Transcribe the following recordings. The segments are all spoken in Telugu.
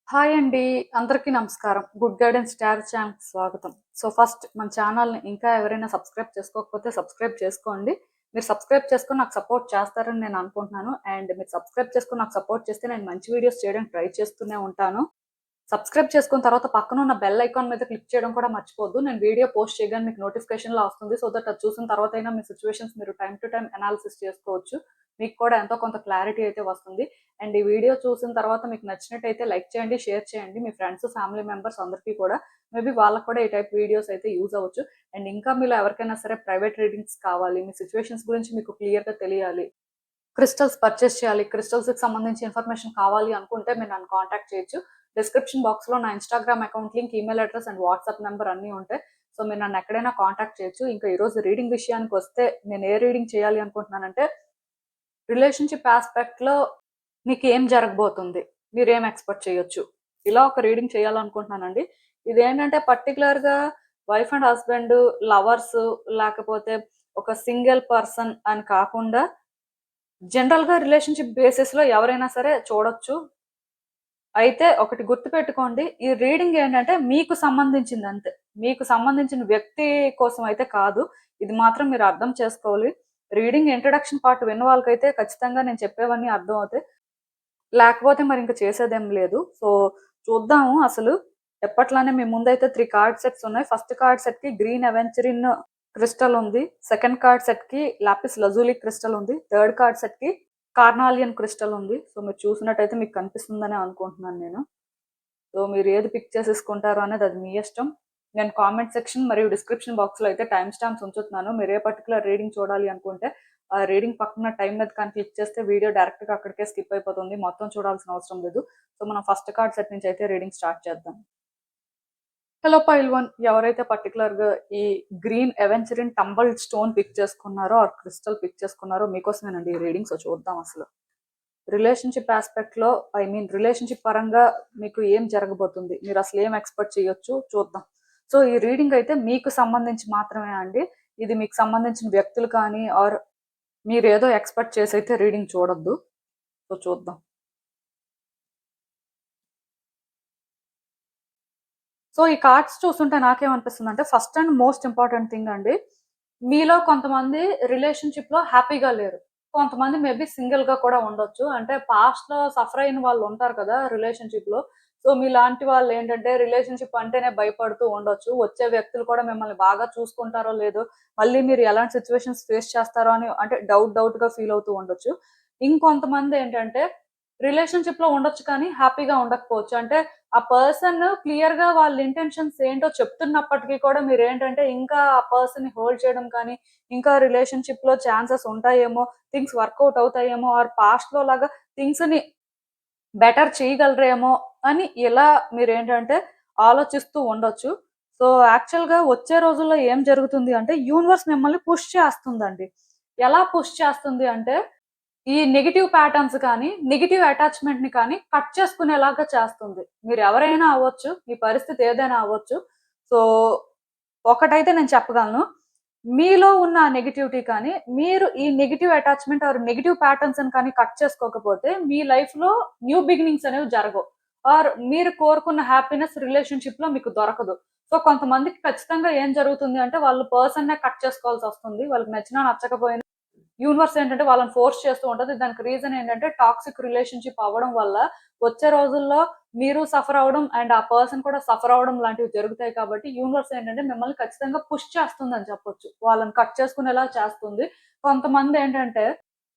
హాయ్ అండి. అందరికీ నమస్కారం. గుడ్ గైడెన్స్ స్టార్ ఛానల్‌కి స్వాగతం. ఫస్ట్ మన ఛానల్‌ని ఇంకా ఎవరైనా సబ్స్క్రైబ్ చేసుకోకపోతే సబ్స్క్రైబ్ చేసుకోండి. మీరు సబ్స్క్రైబ్ చేసుకొని నాకు సపోర్ట్ చేస్తారని నేను అనుకుంటున్నాను. అండ్ మీరు సబ్స్క్రైబ్ చేసుకొని నాకు సపోర్ట్ చేస్తే నేను మంచి వీడియోస్ చేయడానికి ట్రై చేస్తూనే ఉంటాను. సబ్స్క్రైబ్ చేసుకున్న తర్వాత పక్కన ఉన్న బెల్ ఐకాన్ మీద క్లిక్ చేయడం కూడా మర్చిపోవద్దు. నేను వీడియో పోస్ట్ చేయగానే మీకు నోటిఫికేషన్‌లా వస్తుంది. సో దట్ అది చూసిన తర్వాతైనా మీ సిట్యుయేషన్స్ మీరు టైమ్ టు టైమ్ అనాలిసిస్ చేసుకోవచ్చు. మీకు కూడా ఎంతో కొంత క్లారిటీ అయితే వస్తుంది. అండ్ ఈ వీడియో చూసిన తర్వాత మీకు నచ్చినట్టయితే లైక్ చేయండి, షేర్ చేయండి మీ ఫ్రెండ్స్, ఫ్యామిలీ మెంబర్స్ అందరికీ కూడా. మేబీ వాళ్ళకి కూడా ఈ టైప్ వీడియోస్ అయితే యూజ్ అవ్వచ్చు. అండ్ ఇంకా మీలో ఎవరికైనా సరే ప్రైవేట్ రీడింగ్స్ కావాలి, మీ సిట్యుయేషన్స్ గురించి మీకు క్లియర్‌గా తెలియాలి, క్రిస్టల్స్ పర్చేస్ చేయాలి, క్రిస్టల్స్‌కి సంబంధించి ఇన్ఫర్మేషన్ కావాలి అనుకుంటే మీరు నన్ను కాంటాక్ట్ చేయొచ్చు. డిస్క్రిప్షన్ బాక్స్‌లో నా Instagram account link, email address and WhatsApp number అన్నీ ఉంటాయి. సో మీరు నన్ను ఎక్కడైనా కాంటాక్ట్ చేయొచ్చు. ఇంకా ఈరోజు రీడింగ్ విషయానికొస్తే నేను ఏ రీడింగ్ చేయాలి అనుకుంటున్నానంటే రిలేషన్‌షిప్ యాస్పెక్ట్‌లో మీకేం జరగబోతుంది? మీరేం ఎక్స్‌పెక్ట్ చేయొచ్చు? ఇలా ఒక రీడింగ్ చేయాలనుకుంటున్నానండి. ఇదేంటంటే పర్టిక్యులర్‌గా వైఫ్ అండ్ హస్బెండ్, లవర్స్ లేకపోతే ఒక సింగిల్ పర్సన్ అని కాకుండా జనరల్‌గా రిలేషన్‌షిప్ బేసిస్‌లో ఎవరైనా సరే చూడొచ్చు. అయితే ఒకటి గుర్తుపెట్టుకోండి. ఈ రీడింగ్ ఏంటంటే మీకు సంబంధించిందంతే. మీకు సంబంధించిన వ్యక్తి కోసం అయితే కాదు. ఇది మాత్రం మీరు అర్థం చేసుకోవాలి. రీడింగ్ ఇంట్రడక్షన్ పార్ట్ విన్న వాళ్ళకైతే ఖచ్చితంగా నేను చెప్పేవన్నీ అర్థం అవుతాయి. లేకపోతే మరింక చేసేదేం లేదు. చూద్దాము అసలు. ఎప్పట్లానే మీ ముందైతే 3 కార్డ్ సెట్స్ ఉన్నాయి. ఫస్ట్ కార్డ్ సెట్‌కి గ్రీన్ అవెంచరిన్ క్రిస్టల్ ఉంది. సెకండ్ కార్డ్ సెట్‌కి లాపిస్ లజూలి క్రిస్టల్ ఉంది. థర్డ్ కార్డ్ సెట్‌కి కార్నాలియన్ క్రిస్టల్ ఉంది. మీరు చూసినట్టయితే మీకు కనిపిస్తుందనే అనుకుంటున్నాను నేను. మీరు ఏది పిక్ చేసేసుకుంటారో అనేది అది మీ ఇష్టం. నేను కామెంట్ సెక్షన్ మరియు డిస్క్రిప్షన్ బాక్స్‌లో అయితే టైమ్ స్టాంప్స్ ఉంచుతున్నాను. మీరు ఏ పర్టిక్యులర్ రీడింగ్ చూడాలి అనుకుంటే ఆ రీడింగ్ పక్కన టైం మీద కానీ క్లిక్ చేస్తే వీడియో డైరెక్ట్‌గా అక్కడికే స్కిప్ అయిపోతుంది. మొత్తం చూడాల్సిన అవసరం లేదు. మనం ఫస్ట్ కార్డ్ సెట్ నుంచి అయితే రీడింగ్ స్టార్ట్ చేద్దాం. హలో పైల్ 1 ఎవరైతే పర్టిక్యులర్‌గా ఈ గ్రీన్ అవెంచరిన్ టంబల్డ్ స్టోన్ పిక్ చేసుకున్నారో ఆర్ క్రిస్టల్ పిక్ చేసుకున్నారో మీకోసమేనండి ఈ రీడింగ్. చూద్దాం అసలు. రిలేషన్‌షిప్ యాస్పెక్ట్‌లో రిలేషన్‌షిప్ పరంగా మీకు ఏం జరగబోతుంది? మీరు అసలు ఏం ఎక్స్‌పెక్ట్ చేయొచ్చు చూద్దాం. ఈ రీడింగ్ అయితే మీకు సంబంధించి మాత్రమే అండి. ఇది మీకు సంబంధించిన వ్యక్తులు కానీ ఆర్ మీరేదో ఎక్స్‌పెక్ట్ చేసైతే రీడింగ్ చూడొద్దు. చూద్దాం. ఈ కార్డ్స్ చూస్తుంటే నాకేమనిపిస్తుందంటే first and most important thing అండి. మీలో కొంతమంది రిలేషన్‌షిప్‌లో హ్యాపీగా లేరు. కొంతమంది మేబీ సింగిల్‌గా కూడా ఉండొచ్చు. అంటే పాస్ట్‌లో సఫర్ అయిన వాళ్ళు ఉంటారు కదా రిలేషన్‌షిప్‌లో. మీలాంటి వాళ్ళేంటంటే రిలేషన్‌షిప్ అంటేనే భయపడుతూ ఉండొచ్చు. వచ్చే వ్యక్తులు కూడా మిమ్మల్ని బాగా చూసుకుంటారో లేదో, మళ్ళీ మీరు ఎలాంటి సిట్యుయేషన్స్ ఫేస్ చేస్తారో అని అంటే డౌట్‌గా ఫీల్ అవుతూ ఉండొచ్చు. ఇంకొంతమందేంటంటే రిలేషన్‌షిప్‌లో ఉండొచ్చు కానీ హ్యాపీగా ఉండకపోవచ్చు. అంటే ఆ పర్సన్ క్లియర్‌గా వాళ్ళ ఇంటెన్షన్స్ ఏంటో చెప్తున్నప్పటికీ కూడా మీరేంటంటే ఇంకా ఆ పర్సన్‌ని హోల్డ్ చేయడం కానీ, ఇంకా రిలేషన్‌షిప్‌లో ఛాన్సెస్ ఉంటాయేమో, థింగ్స్ వర్కౌట్ అవుతాయేమో ఆర్ పాస్ట్‌లో లాగా థింగ్స్‌ని బెటర్ చేయగలరేమో అని ఇలా మీరేంటంటే ఆలోచిస్తూ ఉండొచ్చు. యాక్చువల్‌గా వచ్చే రోజుల్లో ఏం జరుగుతుంది అంటే యూనివర్స్ మిమ్మల్ని పుష్ చేస్తుందండి. ఎలా పుష్ చేస్తుంది అంటే ఈ నెగెటివ్ ప్యాటర్న్స్ కానీ, నెగెటివ్ అటాచ్‌మెంట్‌ని కానీ కట్ చేసుకునేలాగా చేస్తుంది. మీరెవరైనా అవ్వచ్చు. మీ పరిస్థితి ఏదైనా అవ్వచ్చు. సో, ఒకటైతే నేను చెప్పగలను. మీలో ఉన్న ఆ నెగటివిటీ కానీ, మీరు ఈ నెగెటివ్ అటాచ్‌మెంట్ ఆర్ నెగెటివ్ ప్యాటర్న్స్‌ని కానీ కట్ చేసుకోకపోతే, మీ లైఫ్‌లో న్యూ బిగినింగ్స్ అనేవి జరగవు. ఆర్ మీరు కోరుకున్న హ్యాపీనెస్ రిలేషన్‌షిప్‌లో మీకు దొరకదు. కొంతమందికి ఖచ్చితంగా ఏం జరుగుతుంది అంటే, వాళ్ళు పర్సన్‌నే కట్ చేసుకోవాల్సొస్తుంది. వాళ్ళకి నచ్చినా, నచ్చకపోయినా యూనివర్స్ ఏంటంటే వాళ్ళని ఫోర్స్ చేస్తూ ఉంటది. దానికి రీజన్ ఏంటంటే టాక్సిక్ రిలేషన్‌షిప్ అవ్వడం వల్ల వచ్చే రోజుల్లో మీరు సఫర్ అవ్వడం అండ్ ఆ పర్సన్ కూడా సఫర్ అవ్వడం లాంటివి జరుగుతాయి కాబట్టి యూనివర్స్ ఏంటంటే మిమ్మల్ని ఖచ్చితంగా పుష్ చేస్తుందని చెప్పొచ్చు. వాళ్ళని కట్ చేసుకునేలా చేస్తుంది. కొంతమందేంటంటే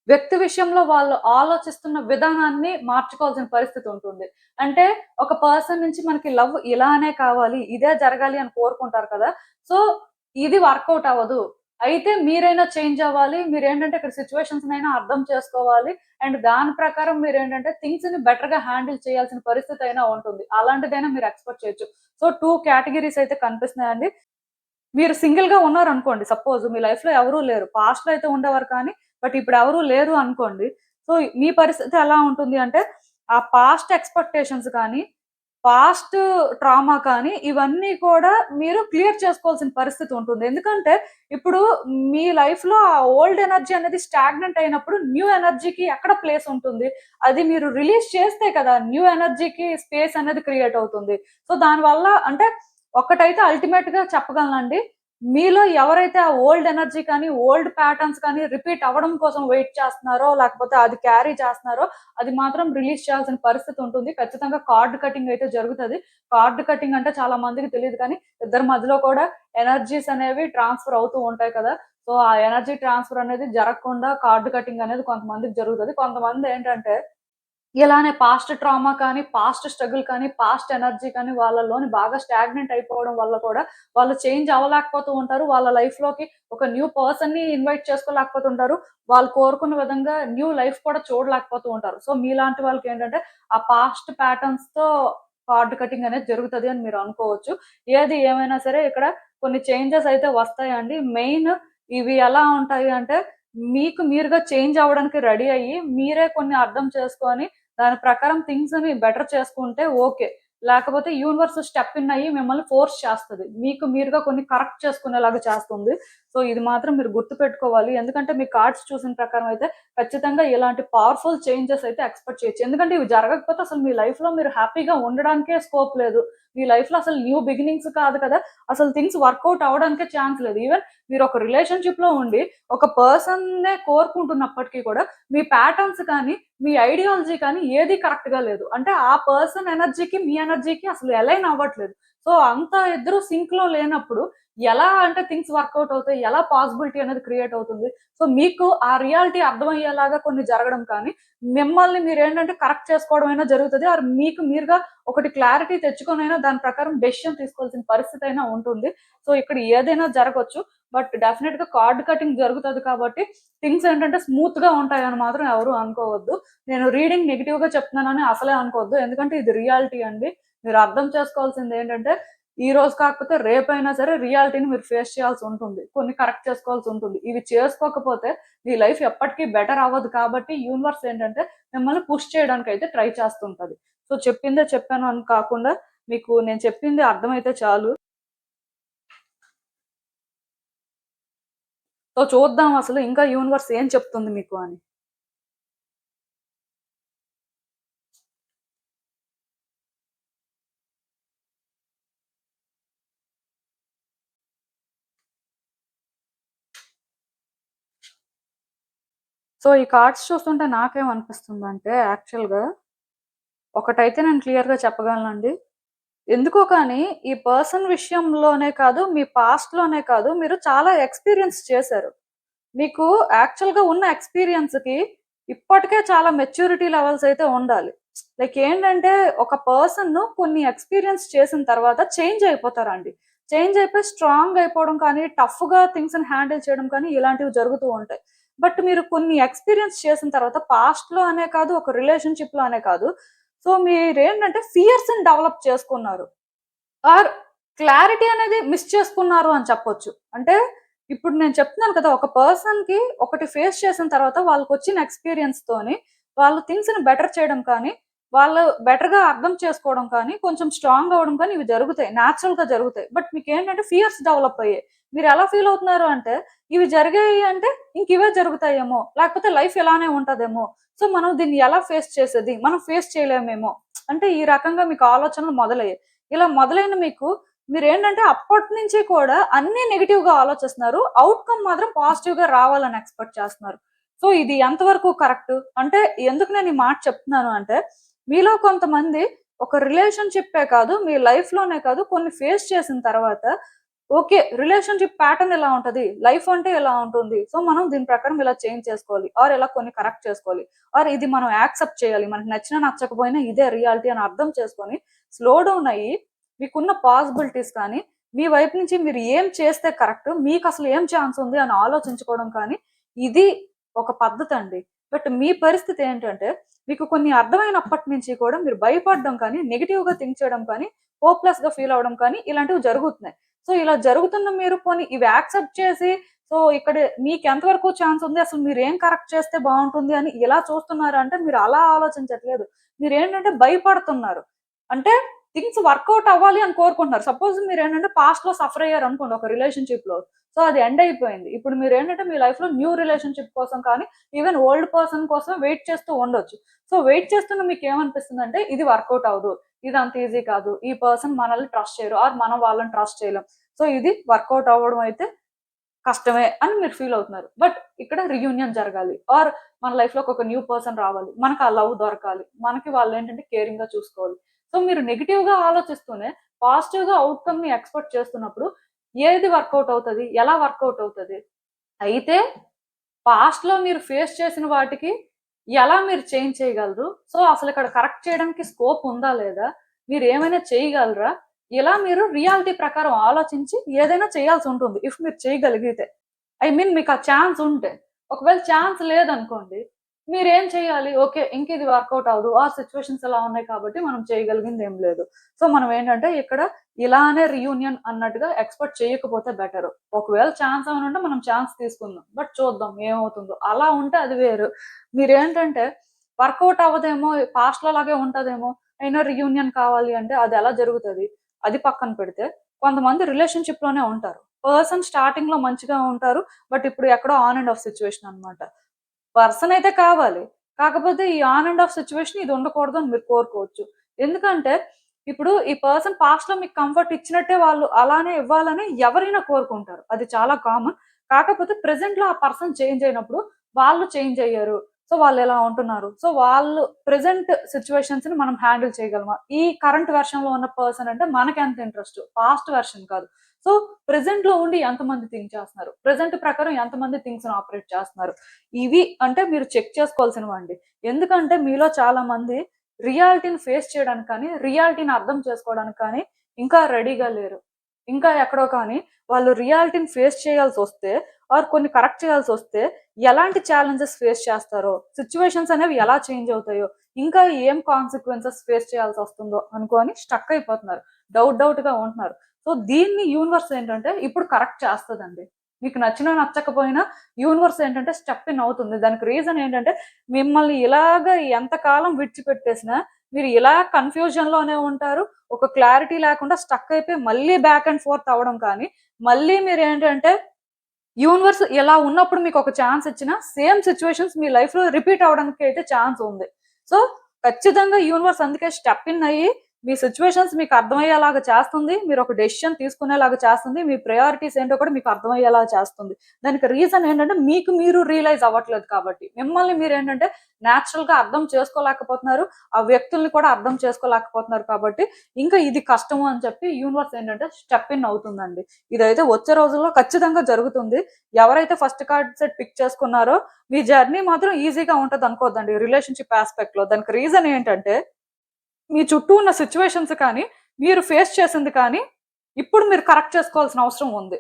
వ్యక్తి విషయంలో వాళ్ళు ఆలోచిస్తున్న విధానాన్ని మార్చుకోవాల్సిన పరిస్థితి ఉంటుంది. అంటే ఒక పర్సన్ నుంచి మనకి లవ్ ఇలానే కావాలి, ఇదే జరగాలి అని కోరుకుంటారు కదా! సో, ఇది వర్కౌట్ అవ్వదు. అయితే మీరైనా చేంజ్ అవ్వాలి. మీరేంటంటే ఇక్కడ సిట్యుయేషన్స్‌నైనా అర్థం చేసుకోవాలి. అండ్ దాని ప్రకారం మీరేంటంటే థింగ్స్‌ని బెటర్‌గా హ్యాండిల్ చేయాల్సిన పరిస్థితి అయినా ఉంటుంది. అలాంటిదైనా మీరు ఎక్స్‌పెక్ట్ చేయొచ్చు. 2 కేటగరీస్ అయితే కనిపిస్తున్నాయండి. మీరు సింగిల్‌గా ఉన్నారనుకోండి సపోజ్ మీ లైఫ్‌లో ఎవరు లేరు. పాస్ట్‌లో అయితే ఉండేవారు కానీ, బట్ ఇప్పుడు ఎవరు లేరు అనుకోండి. మీ పరిస్థితి ఎలా ఉంటుంది అంటే, ఆ పాస్ట్ ఎక్స్‌పెక్టేషన్స్ కానీ, పాస్ట్ ట్రామా కానీ ఇవన్నీ కూడా మీరు క్లియర్ చేసుకోవాల్సిన పరిస్థితి ఉంటుంది. ఎందుకంటే ఇప్పుడు మీ లైఫ్‌లో ఆ ఓల్డ్ ఎనర్జీ అనేది స్టాగ్నెంట్ అయినప్పుడు న్యూ ఎనర్జీకి ఎక్కడ ప్లేస్ ఉంటుంది? అది మీరు రిలీజ్ చేస్తే కదా న్యూ ఎనర్జీకి స్పేస్ అనేది క్రియేట్ అవుతుంది. సో దానివల్ల అంటే ఒక్కటైతే అల్టిమేట్‌గా చెప్పగలనండి. మీలో ఎవరైతే ఆ ఓల్డ్ ఎనర్జీ కానీ, ఓల్డ్ ప్యాటర్న్స్ కానీ రిపీట్ అవ్వడం కోసం వెయిట్ చేస్తున్నారో, లేకపోతే అది క్యారీ చేస్తున్నారో, అది మాత్రం రిలీజ్ చేయాల్సిన పరిస్థితి ఉంటుంది. ఖచ్చితంగా కార్డ్ కటింగ్ అయితే జరుగుతది. కార్డ్ కటింగ్ అంటే చాలా మందికి తెలీదు కానీ, ఇద్దరి మధ్యలో కూడా ఎనర్జీస్ అనేవి ట్రాన్స్‌ఫర్ అవుతూ ఉంటాయి కదా! సో, ఆ ఎనర్జీ ట్రాన్స్‌ఫర్ అనేది జరగకుండా కార్డ్ కటింగ్ అనేది కొంతమందికి జరుగుతది. కొంతమందేంటంటే ఇలానే పాస్ట్ ట్రామా కానీ, పాస్ట్ స్ట్రగుల్ కానీ, పాస్ట్ ఎనర్జీ కానీ వాళ్ళలోని బాగా స్టాగ్నెంట్ అయిపోవడం వల్ల కూడా వాళ్ళు చేంజ్ అవ్వలేకపోతూ ఉంటారు. వాళ్ళ లైఫ్‌లోకి ఒక న్యూ పర్సన్‌ని ఇన్వైట్ చేసుకోలేకపోతుంటారు. వాళ్ళు కోరుకున్న విధంగా న్యూ లైఫ్ కూడా చూడలేకపోతూ ఉంటారు. సో, మీలాంటి వాళ్ళకేంటంటే ఆ పాస్ట్ ప్యాటర్న్స్‌తో కార్డ్ కటింగ్ అనేది జరుగుతది అని మీరు అనుకోవచ్చు. ఏది ఏమైనా సరే ఇక్కడ కొన్ని చేంజెస్ అయితే వస్తాయండి. మెయిన్ ఇవి ఎలా ఉంటాయి అంటే మీకు మీరుగా చేంజ్ అవ్వడానికి రెడీ అయ్యి, మీరే కొన్ని అర్థం చేసుకొని దాని ప్రకారం థింగ్స్‌ని బెటర్ చేసుకుంటే ఓకే. లేకపోతే యూనివర్స్ స్టెప్ ఇన్ అయ్యి మిమ్మల్ని ఫోర్స్ చేస్తది. మీకు మీరుగా కొన్ని కరెక్ట్ చేసుకునేలాగా చేస్తుంది. సో, ఇది మాత్రం మీరు గుర్తుపెట్టుకోవాలి. ఎందుకంటే మీ కార్డ్స్ చూసిన ప్రకారం అయితే ఖచ్చితంగా ఇలాంటి పవర్‌ఫుల్ చేంజెస్ అయితే ఎక్స్‌పెక్ట్ చేయొచ్చు. ఎందుకంటే ఇవి జరగకపోతే అసలు మీ లైఫ్‌లో మీరు హ్యాపీగా ఉండడానికే స్కోప్ లేదు. మీ లైఫ్‌లో అసలు న్యూ బిగినింగ్స్ కాదు కదా! అసలు థింగ్స్ వర్కౌట్ అవ్వడానికే ఛాన్స్ లేదు. ఈవెన్ మీరు ఒక రిలేషన్‌షిప్‌లో ఉండి ఒక పర్సన్‌నే కోరుకుంటున్నప్పటికీ కూడా మీ ప్యాటర్న్స్ కానీ, మీ ఐడియాలజీ కానీ ఏది కరెక్ట్‌గా లేదు. అంటే ఆ పర్సన్ ఎనర్జీకి, మీ ఎనర్జీకి అసలు అలైన్ అవ్వట్లేదు. సో, అంత ఇద్దరు సింక్‌లో లేనప్పుడు ఎలా అంటే థింగ్స్ వర్కౌట్ అవుతాయి? ఎలా పాసిబిలిటీ అనేది క్రియేట్ అవుతుంది? సో, మీకు ఆ రియాలిటీ అర్థమయ్యేలాగా కొన్ని జరగడం కానీ, మిమ్మల్ని మీరేంటంటే కరెక్ట్ చేసుకోవడమైనా జరుగుతది. ఆర్ మీకు మీరుగా ఒకటి క్లారిటీ తెచ్చుకొనైనా దాని ప్రకారం డెసిషన్ తీసుకోవాల్సిన పరిస్థితి అయినా ఉంటుంది. సో, ఇక్కడ ఏదైనా జరగొచ్చు. బట్ డెఫినిట్‌గా కార్డ్ కటింగ్ జరుగుతది కాబట్టి థింగ్స్ ఏంటంటే స్మూత్‌గా ఉంటాయని మాత్రం ఎవరు అనుకోవద్దు. నేను రీడింగ్ నెగెటివ్‌గా చెప్తున్నానని అసలే అనుకోవద్దు. ఎందుకంటే ఇది రియాలిటీ అండి. మీరు అర్థం చేసుకోవాల్సిందేంటంటే ఈ రోజు కాకపోతే రేపైనా సరే రియాలిటీని మీరు ఫేస్ చేయాల్సి ఉంటుంది. కొన్ని కరెక్ట్ చేసుకోవాల్సి ఉంటుంది. ఇవి చేసుకోకపోతే మీ లైఫ్ ఎప్పటికీ బెటర్ అవ్వదు కాబట్టి యూనివర్స్ ఏంటంటే మిమ్మల్ని పుష్ చేయడానికైతే ట్రై చేస్తుంటది. సో, చెప్పిందే చెప్పాను అని కాకుండా మీకు నేను చెప్పింది అర్థమైతే చాలు. సో, చూద్దాం అసలు ఇంకా యూనివర్స్ ఏం చెప్తుంది మీకు అని. సో, ఈ కార్డ్స్ చూస్తుంటే నాకేమనిపిస్తుందంటే యాక్చువల్‌గా ఒకటైతే నేను క్లియర్‌గా చెప్పగలనండి. ఎందుకో కానీ ఈ పర్సన్ విషయంలోనే కాదు, మీ పాస్ట్‌లోనే కాదు మీరు చాలా ఎక్స్‌పీరియన్స్ చేశారు. మీకు యాక్చువల్‌గా ఉన్న ఎక్స్‌పీరియన్స్‌కి ఇప్పటికే చాలా మెచ్యూరిటీ లెవెల్స్ అయితే ఉండాలి. లైక్ ఏంటంటే ఒక పర్సన్ కొన్ని ఎక్స్‌పీరియన్స్ చేసిన తర్వాత చేంజ్ అయిపోతారండి. చేంజ్ అయిపోయి స్ట్రాంగ్ అయిపోవడం కానీ, టఫ్‌గా థింగ్స్‌ని హ్యాండిల్ చేయడం కానీ ఇలాంటివి జరుగుతూ ఉంటాయి. బట్ మీరు కొన్ని ఎక్స్‌పీరియన్స్ చేసిన తర్వాత పాస్ట్‌లో అనే కాదు, ఒక రిలేషన్‌షిప్‌లో అనే కాదు. సో, మీరేంటంటే ఫియర్స్‌ని డెవలప్ చేసుకున్నారు. ఆర్ క్లారిటీ అనేది మిస్ చేసుకున్నారు అని చెప్పొచ్చు. అంటే ఇప్పుడు నేను చెప్తున్నాను కదా! ఒక పర్సన్‌కి ఒకటి ఫేస్ చేసిన తర్వాత వాళ్ళకొచ్చిన ఎక్స్‌పీరియన్స్‌తోని వాళ్ళు థింగ్స్‌ని బెటర్ చేయడం కానీ, వాళ్ళు బెటర్‌గా అర్థం చేసుకోవడం కానీ, కొంచెం స్ట్రాంగ్ అవ్వడం కానీ ఇవి జరుగుతాయి. నేచురల్‌గా జరుగుతాయి. బట్ మీకేంటంటే ఫియర్స్ డెవలప్ అయ్యాయి. మీరెలా ఫీల్ అవుతున్నారు అంటే, ఇవి జరిగాయి అంటే ఇంక ఇవే జరుగుతాయేమో! లేకపోతే లైఫ్ ఇలానే ఉంటదేమో! సో, మనం దీన్ని ఎలా ఫేస్ చేసేది? మనం ఫేస్ చేయలేమేమో! అంటే ఈ రకంగా మీకు ఆలోచనలు మొదలయ్యాయి. ఇలా మొదలైన మీకు మీరేంటంటే అప్పటినుంచి కూడా అన్నీ నెగెటివ్‌గా ఆలోచిస్తున్నారు. ఔట్‌కమ్ మాత్రం పాజిటివ్‌గా రావాలని ఎక్స్‌పెక్ట్ చేస్తున్నారు. సో, ఇది ఎంతవరకు కరెక్ట్? అంటే ఎందుకు నేను ఈ మాట చెప్తున్నాను అంటే, మీలో కొంతమంది ఒక రిలేషన్‌షిప్పే కాదు, మీ లైఫ్‌లోనే కాదు కొన్ని ఫేస్ చేసిన తర్వాత ఓకే. రిలేషన్‌షిప్ ప్యాటర్న్ ఇలా ఉంటది. లైఫ్ అంటే ఇలా ఉంటుంది. సో, మనం దీని ప్రకారం ఇలా చేంజ్ చేసుకోవాలి. ఆర్ ఇలా కొన్ని కరెక్ట్ చేసుకోవాలి. ఆర్ ఇది మనం యాక్సెప్ట్ చేయాలి. మనకు నచ్చినా నచ్చకపోయినా ఇదే రియాలిటీ అని అర్థం చేసుకొని స్లో డౌన్ అయ్యి మీకున్న పాసిబిలిటీస్ కానీ, మీ వైపు నుంచి మీరు ఏం చేస్తే కరెక్ట్, మీకసలు ఏం ఛాన్స్ ఉంది అని ఆలోచించుకోవడం కానీ, ఇది ఒక పద్ధతండి. బట్ మీ పరిస్థితి ఏంటంటే, మీకు కొన్ని అర్థమైనప్పటి నుంచి కూడా మీరు భయపడడం కానీ, నెగెటివ్‌గా థింక్ చేయడం కానీ, హోప్‌లెస్‌గా ఫీల్ అవ్వడం కానీ ఇలాంటివి జరుగుతున్నాయి. సో, ఇలా జరుగుతున్న మీరు పోనీ ఇవి యాక్సెప్ట్ చేసి, సో, ఇక్కడ మీకెంత వరకు ఛాన్స్ ఉంది, అసలు మీరేం కరెక్ట్ చేస్తే బావుంటుంది అని ఇలా చూస్తున్నారంటే మీరు అలా ఆలోచించట్లేదు. మీరేంటంటే భయపడుతున్నారు. అంటే థింగ్స్ వర్కౌట్ అవ్వాలి అని కోరుకుంటున్నారు. సపోజ్ మీరు ఏంటంటే పాస్ట్ లో సఫర్ అయ్యారు అనుకోండి ఒక రిలేషన్షిప్ లో, సో అది ఎండ్ అయిపోయింది. ఇప్పుడు మీరు ఏంటంటే మీ లైఫ్ లో న్యూ రిలేషన్షిప్ కోసం కానీ ఈవెన్ ఓల్డ్ పర్సన్ కోసం వెయిట్ చేస్తూ ఉండొచ్చు. సో వెయిట్ చేస్తున్న మీకు ఏమనిపిస్తుంది అంటే ఇది వర్కౌట్ అవ్వదు, ఇది అంత ఈజీ కాదు, ఈ పర్సన్ మనల్ని ట్రస్ట్ చేయరు ఆర్ మనం వాళ్ళని ట్రస్ట్ చేయలేం, సో ఇది వర్కౌట్ అవ్వడం అయితే కష్టమే అని మీరు ఫీల్ అవుతున్నారు. బట్ ఇక్కడ రియూనియన్ జరగాలి ఆర్ మన లైఫ్ లో ఒక న్యూ పర్సన్ రావాలి, మనకు ఆ లవ్ దొరకాలి, మనకి వాళ్ళు ఏంటంటే కేరింగ్ గా చూసుకోవాలి. సో మీరు నెగిటివ్ గా ఆలోచిస్తూనే పాజిటివ్ గా అవుట్కమ్ ని ఎక్స్పెక్ట్ చేస్తున్నప్పుడు ఏది వర్కౌట్ అవుతుంది, ఎలా వర్కౌట్ అవుతుంది? అయితే పాస్ట్ లో మీరు ఫేస్ చేసిన వాటికి ఎలా మీరు చేంజ్ చేయగలరు, సో అసలు ఇక్కడ కరెక్ట్ చేయడానికి స్కోప్ ఉందా లేదా, మీరు ఏమైనా చేయగలరా, ఇలా మీరు రియాలిటీ ప్రకారం ఆలోచించి ఏదైనా చేయాల్సి ఉంటుంది ఇఫ్ మీరు చేయగలిగితే. ఐ మీన్ మీకు ఆ ఛాన్స్ ఉంటే. ఒకవేళ ఛాన్స్ లేదనుకోండి, మీరేం చేయాలి? ఓకే, ఇంక ఇది వర్కౌట్ అవ్వదు, ఆ సిచ్యువేషన్స్ ఎలా ఉన్నాయి కాబట్టి మనం చేయగలిగింది ఏం లేదు. సో మనం ఏంటంటే ఇక్కడ ఇలానే రియూనియన్ అన్నట్టుగా ఎక్స్పెక్ట్ చేయకపోతే బెటర్. ఒకవేళ ఛాన్స్ ఏమైనా ఉంటే మనం ఛాన్స్ తీసుకుందాం, బట్ చూద్దాం ఏమవుతుందో. అలా ఉంటే అది వేరు. మీరేంటంటే వర్కౌట్ అవ్వదేమో, పాస్ట్ లో లాగే ఉంటదేమో, అయినా రియూనియన్ కావాలి అంటే అది ఎలా జరుగుతుంది? అది పక్కన పెడితే కొంతమంది రిలేషన్షిప్ లోనే ఉంటారు. పర్సన్ స్టార్టింగ్ లో మంచిగా ఉంటారు, బట్ ఇప్పుడు ఎక్కడో ఆన్ అండ్ ఆఫ్ సిచ్యువేషన్ అనమాట. పర్సన్ అయితే కావాలి, కాకపోతే ఈ ఆన్ అండ్ ఆఫ్ సిచ్యువేషన్ ఇది ఉండకూడదు అని మీరు కోరుకోవచ్చు. ఎందుకంటే ఇప్పుడు ఈ పర్సన్ పాస్ట్ లో మీకు కంఫర్ట్ ఇచ్చినట్టే వాళ్ళు అలానే ఇవ్వాలని ఎవరైనా కోరుకుంటారు, అది చాలా కామన్. కాకపోతే ప్రెసెంట్ లో ఆ పర్సన్ చేంజ్ అయినప్పుడు వాళ్ళు చేంజ్ అయ్యారు, సో వాళ్ళు ఎలా ఉంటున్నారు, సో వాళ్ళు ప్రెసెంట్ సిచ్యువేషన్స్ ని మనం హ్యాండిల్ చేయగలమా, ఈ కరెంట్ వెర్షన్ లో ఉన్న పర్సన్ అంటే మనకి ఎంత ఇంట్రెస్ట్, పాస్ట్ వెర్షన్ కాదు. సో ప్రెసెంట్ లో ఉండి ఎంతమంది థింక్ చేస్తున్నారు, ప్రెసెంట్ ప్రకారం ఎంతమంది థింగ్స్ ఆపరేట్ చేస్తున్నారు, ఇవి అంటే మీరు చెక్ చేసుకోవాల్సినవండి. ఎందుకంటే మీలో చాలా మంది రియాలిటీని ఫేస్ చేయడానికి కానీ రియాలిటీని అర్థం చేసుకోవడానికి కానీ ఇంకా రెడీగా లేరు. ఇంకా ఎక్కడో కానీ వాళ్ళు రియాలిటీని ఫేస్ చేయాల్సి వస్తే ఆర్ కొన్ని కరెక్ట్ చేయాల్సి వస్తే ఎలాంటి ఛాలెంజెస్ ఫేస్ చేస్తారో, సిచ్యువేషన్స్ అనేవి ఎలా చేంజ్ అవుతాయో, ఇంకా ఏం కాన్సిక్వెన్సెస్ ఫేస్ చేయాల్సి వస్తుందో అనుకొని స్టక్ అయిపోతున్నారు, డౌట్ గా ఉంటున్నారు. సో దీన్ని యూనివర్స్ ఏంటంటే ఇప్పుడు కరెక్ట్ చేస్తుందండి. మీకు నచ్చినా నచ్చకపోయినా యూనివర్స్ ఏంటంటే స్టెప్ ఇన్ అవుతుంది. దానికి రీజన్ ఏంటంటే మిమ్మల్ని ఇలాగ ఎంతకాలం విడిచిపెట్టేసినా మీరు ఇలా కన్ఫ్యూజన్ లోనే ఉంటారు, ఒక క్లారిటీ లేకుండా స్టక్ అయిపోయి మళ్ళీ బ్యాక్ అండ్ ఫోర్త్ అవ్వడం కానీ, మళ్ళీ మీరు ఏంటంటే యూనివర్స్ ఎలా ఉన్నప్పుడు మీకు ఒక ఛాన్స్ ఇచ్చినా సేమ్ సిచ్యువేషన్స్ మీ లైఫ్ లో రిపీట్ అవడానికి అయితే ఛాన్స్ ఉంది. సో ఖచ్చితంగా యూనివర్స్ అందుకే స్టెప్ ఇన్ అయ్యి మీ సిచ్యువేషన్స్ మీకు అర్థమయ్యేలాగా చేస్తుంది, మీరు ఒక డెసిషన్ తీసుకునేలాగా చేస్తుంది, మీ ప్రయారిటీస్ ఏంటో కూడా మీకు అర్థమయ్యేలా చేస్తుంది. దానికి రీజన్ ఏంటంటే మీకు మీరు రియలైజ్ అవ్వట్లేదు కాబట్టి, మిమ్మల్ని మీరు ఏంటంటే న్యాచురల్ గా అర్థం చేసుకోలేకపోతున్నారు, ఆ వ్యక్తుల్ని కూడా అర్థం చేసుకోలేకపోతున్నారు కాబట్టి ఇంకా ఇది కష్టము అని చెప్పి యూనివర్స్ ఏంటంటే స్టెప్ ఇన్ అవుతుందండి. ఇదైతే వచ్చే రోజుల్లో ఖచ్చితంగా జరుగుతుంది. ఎవరైతే ఫస్ట్ కార్డ్ సెట్ పిక్ చేసుకున్నారో మీ జర్నీ మాత్రం ఈజీగా ఉంటుంది అనుకోద్దండి రిలేషన్షిప్ ఆస్పెక్ట్ లో. దానికి రీజన్ ఏంటంటే మీ చుట్టూ ఉన్న సిచ్యువేషన్స్ కానీ మీరు ఫేస్ చేసింది కానీ ఇప్పుడు మీరు కరెక్ట్ చేసుకోవాల్సిన అవసరం ఉంది.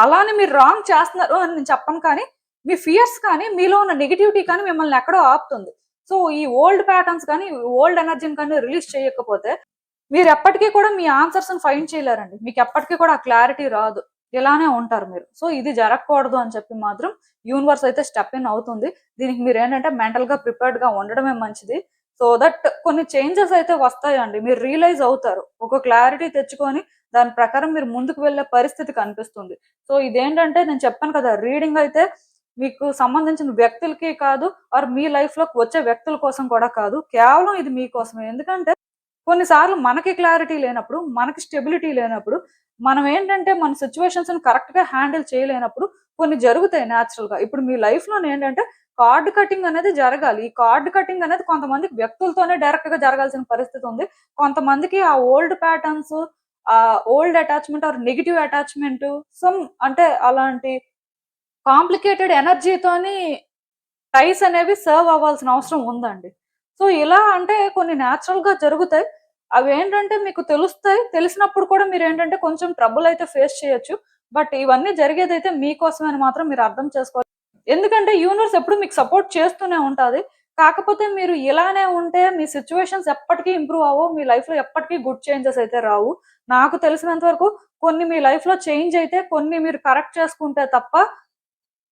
అలానే మీరు రాంగ్ చేస్తున్నారు అని నేను చెప్పను, కానీ మీ ఫియర్స్ కానీ మీలో ఉన్న నెగిటివిటీ కానీ మిమ్మల్ని ఎక్కడో ఆపుతుంది. సో ఈ ఓల్డ్ ప్యాటర్న్స్ కానీ ఓల్డ్ ఎనర్జీని కానీ రిలీజ్ చేయకపోతే మీరు ఎప్పటికీ కూడా మీ ఆన్సర్స్ ఫైండ్ చేయలేరండి, మీకు ఎప్పటికీ కూడా ఆ క్లారిటీ రాదు, ఇలానే ఉంటారు మీరు. సో ఇది జరగకూడదు అని చెప్పి మాత్రం యూనివర్స్ అయితే స్టెప్ ఇన్ అవుతుంది. దీనికి మీరు ఏంటంటే మెంటల్ గా ప్రిపేర్డ్ గా ఉండడమే మంచిది. సో దట్ కొన్ని చేంజెస్ అయితే వస్తాయండి, మీరు రియలైజ్ అవుతారు, ఒక క్లారిటీ తెచ్చుకొని దాని ప్రకారం మీరు ముందుకు వెళ్ళే పరిస్థితి కనిపిస్తుంది. సో ఇదేంటంటే నేను చెప్పాను కదా, రీడింగ్ అయితే మీకు సంబంధించిన వ్యక్తులకి కాదు ఆర్ మీ లైఫ్ లోకి వచ్చే వ్యక్తుల కోసం కూడా కాదు, కేవలం ఇది మీకోసమే. ఎందుకంటే కొన్నిసార్లు మనకి క్లారిటీ లేనప్పుడు, మనకి స్టెబిలిటీ లేనప్పుడు, మనం ఏంటంటే మన సిచ్యువేషన్స్ కరెక్ట్ గా హ్యాండిల్ చేయలేనప్పుడు కొన్ని జరుగుతాయి న్యాచురల్ గా. ఇప్పుడు మీ లైఫ్ లో ఏంటంటే కార్డ్ కటింగ్ అనేది జరగాలి. ఈ కార్డ్ కటింగ్ అనేది కొంతమందికి వ్యక్తులతోనే డైరెక్ట్ గా జరగాల్సిన పరిస్థితి ఉంది, కొంతమందికి ఆ ఓల్డ్ ప్యాటర్న్స్, ఆ old attachment or negative attachment, some అంటే అలాంటి కాంప్లికేటెడ్ ఎనర్జీతోని టైస్ అనేవి సర్వ్ అవ్వాల్సిన అవసరం ఉందండి. సో ఇలా అంటే కొన్ని న్యాచురల్ గా జరుగుతాయి, అవి ఏంటంటే మీకు తెలుస్తాయి, తెలిసినప్పుడు కూడా మీరు ఏంటంటే కొంచెం ట్రబుల్ అయితే ఫేస్ చేయొచ్చు. బట్ ఇవన్నీ జరిగేదైతే మీకోసమే అని మాత్రం మీరు అర్థం చేసుకోవాలి. ఎందుకంటే యూనివర్స్ ఎప్పుడు మీకు సపోర్ట్ చేస్తూనే ఉంటుంది. కాకపోతే మీరు ఇలానే ఉంటే మీ సిచ్యువేషన్స్ ఎప్పటికీ ఇంప్రూవ్ అవ్వవు, మీ లైఫ్ లో ఎప్పటికీ గుడ్ చేంజెస్ అయితే రావు. నాకు తెలిసినంత వరకు కొన్ని మీ లైఫ్ లో చేంజ్ అయితే కొన్ని మీరు కరెక్ట్ చేసుకుంటే తప్ప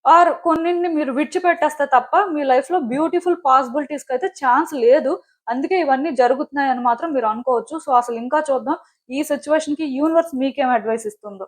ఆర్ కొన్నింటిని మీరు విడిచిపెట్టేస్తే తప్ప మీ లైఫ్ లో బ్యూటిఫుల్ పాసిబిలిటీస్ కి అయితే ఛాన్స్ లేదు. అందుకే ఇవన్నీ జరుగుతున్నాయి అని మాత్రం మీరు అనుకోవచ్చు. సో అసలు ఇంకా చూద్దాం ఈ సిచ్యువేషన్ కి యూనివర్స్ మీకేం అడ్వైస్ ఇస్తుందో.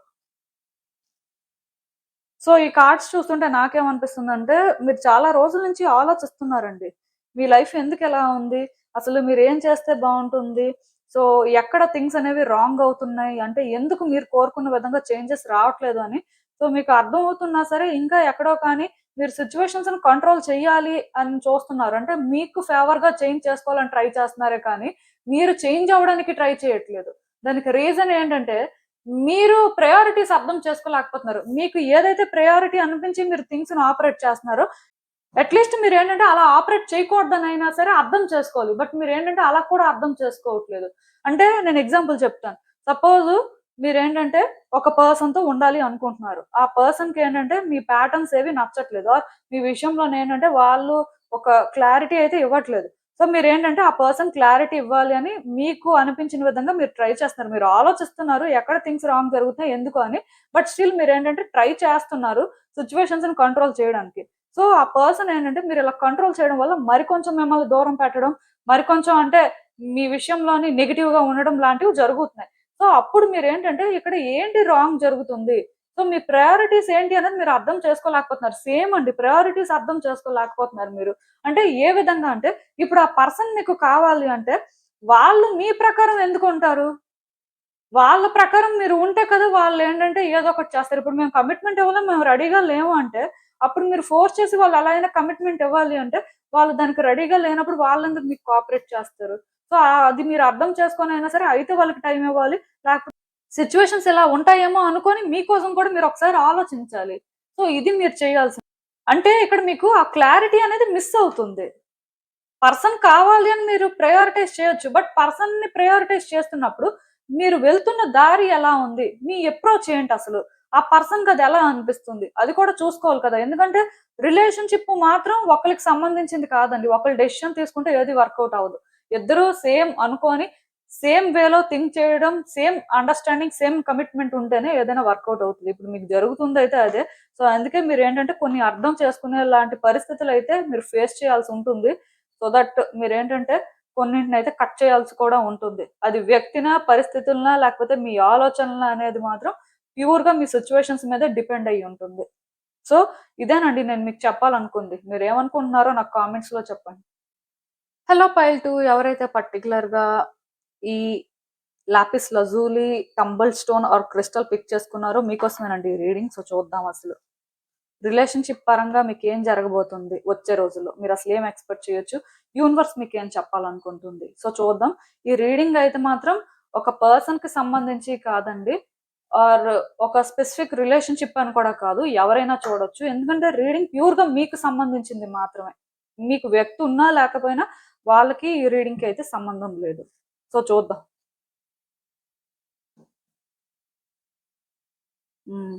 సో ఈ కార్డ్స్ చూస్తుంటే నాకేమనిపిస్తుందంటే మీరు చాలా రోజుల నుంచి ఆలోచిస్తున్నారండి. మీ లైఫ్ ఎందుకు ఎలా ఉంది? అసలు మీరేం చేస్తే బావుంటుంది? సో ఎక్కడ థింగ్స్ అనేవి రాంగ్ అవుతున్నాయి? అంటే ఎందుకు మీరు కోరుకున్న విధంగా చేంజెస్ రావట్లేదు అని. సో మీకు అర్థమవుతున్నా సరే ఇంకా ఎక్కడో కానీ మీరు సిట్యుయేషన్స్‌ని కంట్రోల్ చేయాలి అని చూస్తున్నారు. అంటే మీకు ఫేవర్‌గా చేంజ్ చేసుకోవాలని ట్రై చేస్తున్నారే కానీ మీరు చేంజ్ అవ్వడానికి ట్రై చేయట్లేదు. దానికి రీజన్ ఏంటంటే మీరు ప్రయారిటీస్ అర్థం చేసుకోలేకపోతున్నారు. మీకు ఏదైతే ప్రయారిటీ అనిపించి మీరు థింగ్స్‌ని ఆపరేట్ చేస్తున్నారో, అట్‌లీస్ట్ మీరేంటంటే అలా ఆపరేట్ చేయకూడదనైనా సరే అర్థం చేసుకోవాలి. బట్ మీరేంటంటే అలా కూడా అర్థం చేసుకోవట్లేదు. అంటే నేను ఎగ్జాంపుల్ చెప్తాను. సపోజు మీరేంటంటే ఒక పర్సన్‌తో ఉండాలి అనుకుంటున్నారు. ఆ పర్సన్‌కి ఏంటంటే మీ ప్యాటర్న్స్ ఏవి నచ్చట్లేదు. ఆర్ మీ విషయంలోనేంటంటే వాళ్ళు ఒక క్లారిటీ అయితే ఇవ్వట్లేదు. సో మీరేంటంటే ఆ పర్సన్ క్లారిటీ ఇవ్వాలి అని మీకు అనిపించిన విధంగా మీరు ట్రై చేస్తున్నారు. మీరు ఆలోచిస్తున్నారు ఎక్కడ థింగ్స్ రాంగ్ జరుగుతున్నాయి ఎందుకు అని. బట్ స్టిల్ మీరేంటంటే ట్రై చేస్తున్నారు సిట్యుయేషన్స్‌ని కంట్రోల్ చేయడానికి. సో ఆ పర్సన్ ఏంటంటే మీరు ఇలా కంట్రోల్ చేయడం వల్ల మరికొంచెం మిమ్మల్ని దూరం పెట్టడం, మరికొంచెం అంటే మీ విషయంలోని నెగెటివ్‌గా ఉండడం లాంటివి జరుగుతున్నాయి. సో అప్పుడు మీరేంటంటే ఇక్కడ ఏంటి రాంగ్ జరుగుతుంది? సో మీ ప్రయారిటీస్ ఏంటి అనేది మీరు అర్థం చేసుకోలేకపోతున్నారు. సేమ్ అండి. ప్రయారిటీస్ అర్థం చేసుకోలేకపోతున్నారు మీరు. అంటే ఏ విధంగా అంటే ఇప్పుడు ఆ పర్సన్ మీకు కావాలి అంటే వాళ్ళు మీ ప్రకారం ఎందుకుంటారు? వాళ్ళ ప్రకారం మీరు ఉంటే కదా వాళ్ళేంటంటే ఏదో ఒకటి చేస్తారు. ఇప్పుడు మేము కమిట్మెంట్ ఇవ్వలేం, మేము రెడీగా లేము అంటే, అప్పుడు మీరు ఫోర్స్ చేసి వాళ్ళు ఎలా అయినా కమిట్మెంట్ ఇవ్వాలి అంటే, వాళ్ళు దానికి రెడీగా లేనప్పుడు వాళ్ళెందుకు మీకు కోఆపరేట్ చేస్తారు? సో, అది మీరు అర్థం చేసుకొనైనా సరే అయితే వాళ్ళకి టైం ఇవ్వాలి. లేకపోతే సిట్యుయేషన్స్ ఇలా ఉంటాయేమో అనుకోని మీకోసం కూడా మీరు ఒకసారి ఆలోచించాలి. సో, ఇది మీరు చేయాల్సింది. అంటే ఇక్కడ మీకు ఆ క్లారిటీ అనేది మిస్ అవుతుంది. పర్సన్ కావాలి అని మీరు ప్రయారిటైజ్ చేయొచ్చు. బట్ పర్సన్‌ని ప్రయారిటైజ్ చేస్తున్నప్పుడు, మీరు వెళ్తున్న దారి ఎలా ఉంది? మీ అప్రోచ్ ఏంటసలు? ఆ పర్సన్‌కి అది ఎలా అనిపిస్తుంది? అది కూడా చూసుకోవాలి కదా! ఎందుకంటే రిలేషన్‌షిప్ మాత్రం ఒకళ్ళకి సంబంధించింది కాదండి. ఒకళ్ళు డెసిషన్ తీసుకుంటే ఏది వర్కౌట్ అవ్వదు. ఇద్దరు సేమ్ అనుకోని, సేమ్ వేలో థింక్ చేయడం, సేమ్ అండర్‌స్టాండింగ్, సేమ్ కమిట్మెంట్ ఉంటేనే ఏదైనా వర్కౌట్ అవుతది. ఇప్పుడు మీకు జరుగుతుందయితే అదే. సో, అందుకే మీరేంటంటే కొన్ని అర్థం చేసుకునేలాంటి పరిస్థితులైతే మీరు ఫేస్ చేయాల్సి ఉంటుంది. సో దట్ మీరేంటంటే కొన్నింటినైతే కట్ చేయాల్సి కూడా ఉంటుంది. అది వ్యక్తినా, పరిస్థితులనా లేకపోతే మీ ఆలోచనలా అనేది మాత్రం ప్యూర్‌గా మీ సిట్యుయేషన్స్ మీదే డిపెండ్ అయ్యి ఉంటుంది. సో ఇదేనండి నేను మీకు చెప్పాలనుకుంది. మీరేమనుకుంటున్నారో నాకు కామెంట్స్‌లో చెప్పండి. హలో పైల్ 2 ఎవరైతే పర్టిక్యులర్‌గా ఈ lapis lazuli, tumble stone or crystal pick చేసుకున్నారో మీకోసమేనండి ఈ రీడింగ్. సో చూద్దాం అసలు. రిలేషన్‌షిప్ పరంగా మీకేం జరగబోతుంది వచ్చే రోజుల్లో? మీరసలు ఏం ఎక్స్‌పెక్ట్ చేయొచ్చు? యూనివర్స్ మీకేం చెప్పాలనుకుంటుంది? సో చూద్దాం. ఈ రీడింగ్ అయితే మాత్రం ఒక పర్సన్‌కి సంబంధించి కాదండి. ఆర్ ఒక స్పెసిఫిక్ రిలేషన్‌షిప్ అని కూడా కాదు. ఎవరైనా చూడొచ్చు. ఎందుకంటే రీడింగ్ ప్యూర్‌గా మీకు సంబంధించింది మాత్రమే. మీకు వ్యక్తి ఉన్నా లేకపోయినా వాళ్ళకి ఈ రీడింగ్‌కి అయితే సంబంధం లేదు. సో చూద్దాం. హ్మ్.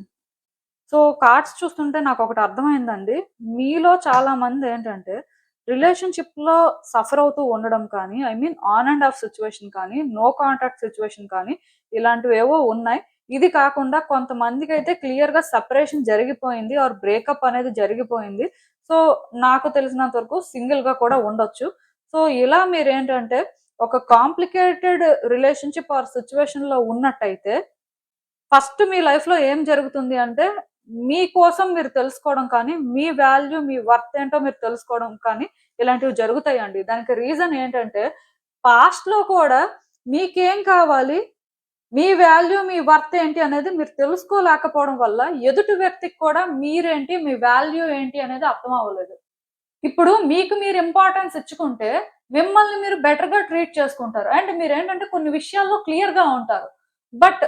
సో కార్డ్స్ చూస్తుంటే నాకొకటి అర్థమైందండి. మీలో చాలా మందేంటంటే రిలేషన్‌షిప్‌లో సఫర్ అవుతూ ఉండడం కానీ, I mean on and off situation కానీ, నో కాంటాక్ట్ సిట్యుయేషన్ కానీ ఇలాంటివేవో ఉన్నాయి. ఇది కాకుండా కొంతమందికైతే క్లియర్‌గా సెపరేషన్ జరిగిపోయింది ఆర్ బ్రేకప్ అనేది జరిగిపోయింది. సో నాకు తెలిసినంత వరకు సింగిల్‌గా కూడా ఉండొచ్చు. సో ఇలా మీరేంటంటే ఒక కాంప్లికేటెడ్ రిలేషన్‌షిప్ ఆర్ సిట్యుయేషన్‌లో ఉన్నట్టయితే ఫస్ట్ మీ లైఫ్‌లో ఏం జరుగుతుంది అంటే, మీకోసం మీరు తెలుసుకోవడం కానీ, మీ వాల్యూ, మీ వర్త్ ఏంటో మీరు తెలుసుకోవడం కానీ, ఇలాంటివి జరుగుతాయండి. దానికి రీజన్ ఏంటంటే, పాస్ట్‌లో కూడా మీకేం కావాలి, మీ వాల్యూ, మీ వర్త్ ఏంటి అనేది మీరు తెలుసుకోలేకపోవడం వల్ల, ఎదుటి వ్యక్తికి కూడా మీరేంటి, మీ వాల్యూ ఏంటి అనేది అర్థం అవ్వలేదు. ఇప్పుడు మీకు మీరు ఇంపార్టెన్స్ ఇచ్చుకుంటే, మిమ్మల్ని మీరు బెటర్‌గా ట్రీట్ చేసుకుంటారు. అండ్ మీరేంటంటే కొన్ని విషయాల్లో క్లియర్‌గా ఉంటారు. బట్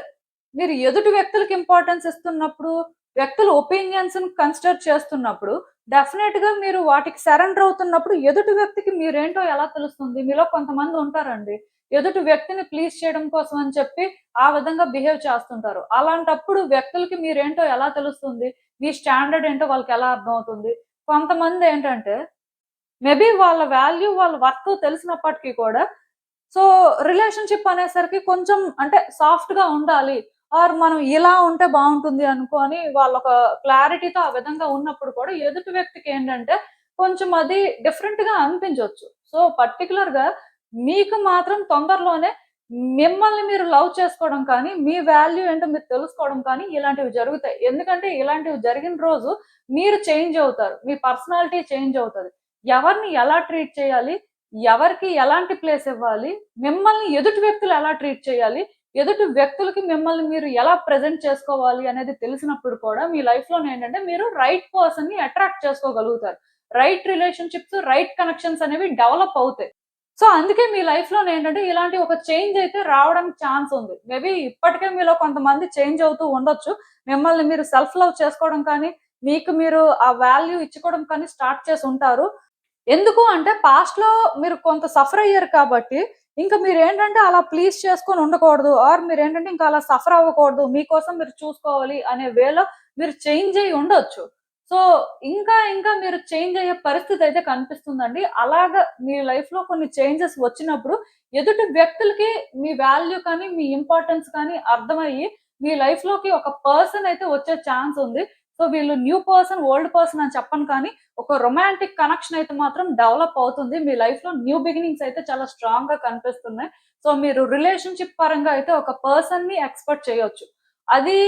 మీరు ఎదుటి వ్యక్తులకి ఇంపార్టెన్స్ ఇస్తున్నప్పుడు, వ్యక్తుల ఒపీనియన్స్‌ని కన్సిడర్ చేస్తున్నప్పుడు, డెఫినెట్‌గా మీరు వాటికి సరెండర్ అవుతున్నప్పుడు ఎదుటి వ్యక్తికి మీరేంటో ఎలా తెలుస్తుంది? మీలో కొంతమంది ఉంటారండి. ఎదుటి వ్యక్తిని ప్లీజ్ చేయడం కోసం అని చెప్పి, ఆ విధంగా బిహేవ్ చేస్తుంటారు. అలాంటప్పుడు వ్యక్తులకి మీరేంటో ఎలా తెలుస్తుంది? మీ స్టాండర్డ్ ఏంటో వాళ్ళకెలా అర్థమవుతుంది? కొంతమందేంటంటే, మేబీ వాళ్ళ వాల్యూ, వాళ్ళ వర్త్ తెలిసినప్పటికి కూడా సో, రిలేషన్‌షిప్ అనేసరికి కొంచెం అంటే సాఫ్ట్‌గా ఉండాలి. ఆర్ మనం ఇలా ఉంటే బావుంటుంది అనుకోని వాళ్ళొక క్లారిటీతో ఆ విధంగా ఉన్నప్పుడు కూడా ఎదుటి వ్యక్తికేంటంటే కొంచెం అది డిఫరెంట్‌గా అనిపించొచ్చు. సో, పర్టిక్యులర్‌గా మీకు మాత్రం తొందరలోనే మిమ్మల్ని మీరు లవ్ చేసుకోవడం కానీ, మీ వాల్యూ ఏంటో మీరు తెలుసుకోవడం కానీ ఇలాంటివి జరుగుతాయి. ఎందుకంటే ఇలాంటివి జరిగిన రోజు మీరు చేంజ్ అవుతారు. మీ పర్సనాలిటీ చేంజ్ అవుతది. ఎవరిని ఎలా ట్రీట్ చేయాలి? ఎవరికి ఎలాంటి ప్లేస్ ఇవ్వాలి? మిమ్మల్ని ఎదుటి వ్యక్తులు ఎలా ట్రీట్ చేయాలి? ఎదుటి వ్యక్తులకి మిమ్మల్ని మీరు ఎలా ప్రెజెంట్ చేసుకోవాలి అనేది తెలిసినప్పుడు కూడా మీ లైఫ్‌లోనేంటంటే మీరు రైట్ పర్సన్‌ని అట్రాక్ట్ చేసుకోగలుగుతారు. రైట్ రిలేషన్‌షిప్స్, రైట్ కనెక్షన్స్ అనేవి డెవలప్ అవుతాయి. సో, అందుకే మీ లైఫ్‌లోనేంటంటే ఇలాంటి ఒక చేంజ్ అయితే రావడానికి ఛాన్స్ ఉంది. మేబీ ఇప్పటికే మీలో కొంతమంది చేంజ్ అవుతూ ఉండొచ్చు. మిమ్మల్ని మీరు సెల్ఫ్ లవ్ చేసుకోవడం కానీ, మీకు మీరు ఆ వాల్యూ ఇచ్చుకోవడం కానీ స్టార్ట్ చేసుంటారు. ఎందుకు అంటే పాస్ట్‌లో మీరు కొంత సఫర్ అయ్యారు కాబట్టి, ఇంక మీరేంటంటే అలా ప్లీజ్ చేసుకొని ఉండకూడదు. ఆర్ మీరేంటంటే ఇంకా అలా సఫర్ అవ్వకూడదు. మీకోసం మీరు చూసుకోవాలి అనే వేలో మీరు చేంజ్ అయ్యి ఉండొచ్చు. సో, ఇంకా మీరు చేంజ్ అయ్యే పరిస్థితి అయితే కనిపిస్తుందండి. అలాగా మీ లైఫ్‌లో కొన్ని చేంజెస్ వచ్చినప్పుడు ఎదుటి వ్యక్తులకి మీ వాల్యూ కానీ, మీ ఇంపార్టెన్స్ కానీ అర్థమయ్యి మీ లైఫ్‌లోకి ఒక పర్సన్ అయితే వచ్చే ఛాన్స్ ఉంది. సో, వీళ్ళు న్యూ పర్సన్, ఓల్డ్ పర్సన్ అని చెప్పను కానీ ఒక రొమాంటిక్ కనెక్షన్ అయితే మాత్రం డెవలప్ అవుతుంది. మీ లైఫ్‌లో న్యూ బిగినింగ్స్ అయితే చాలా స్ట్రాంగ్‌గా కనిపిస్తున్నాయి. సో, మీరు రిలేషన్‌షిప్ పరంగా అయితే ఒక పర్సన్‌ని ఎక్స్‌పెక్ట్ చేయొచ్చు. అది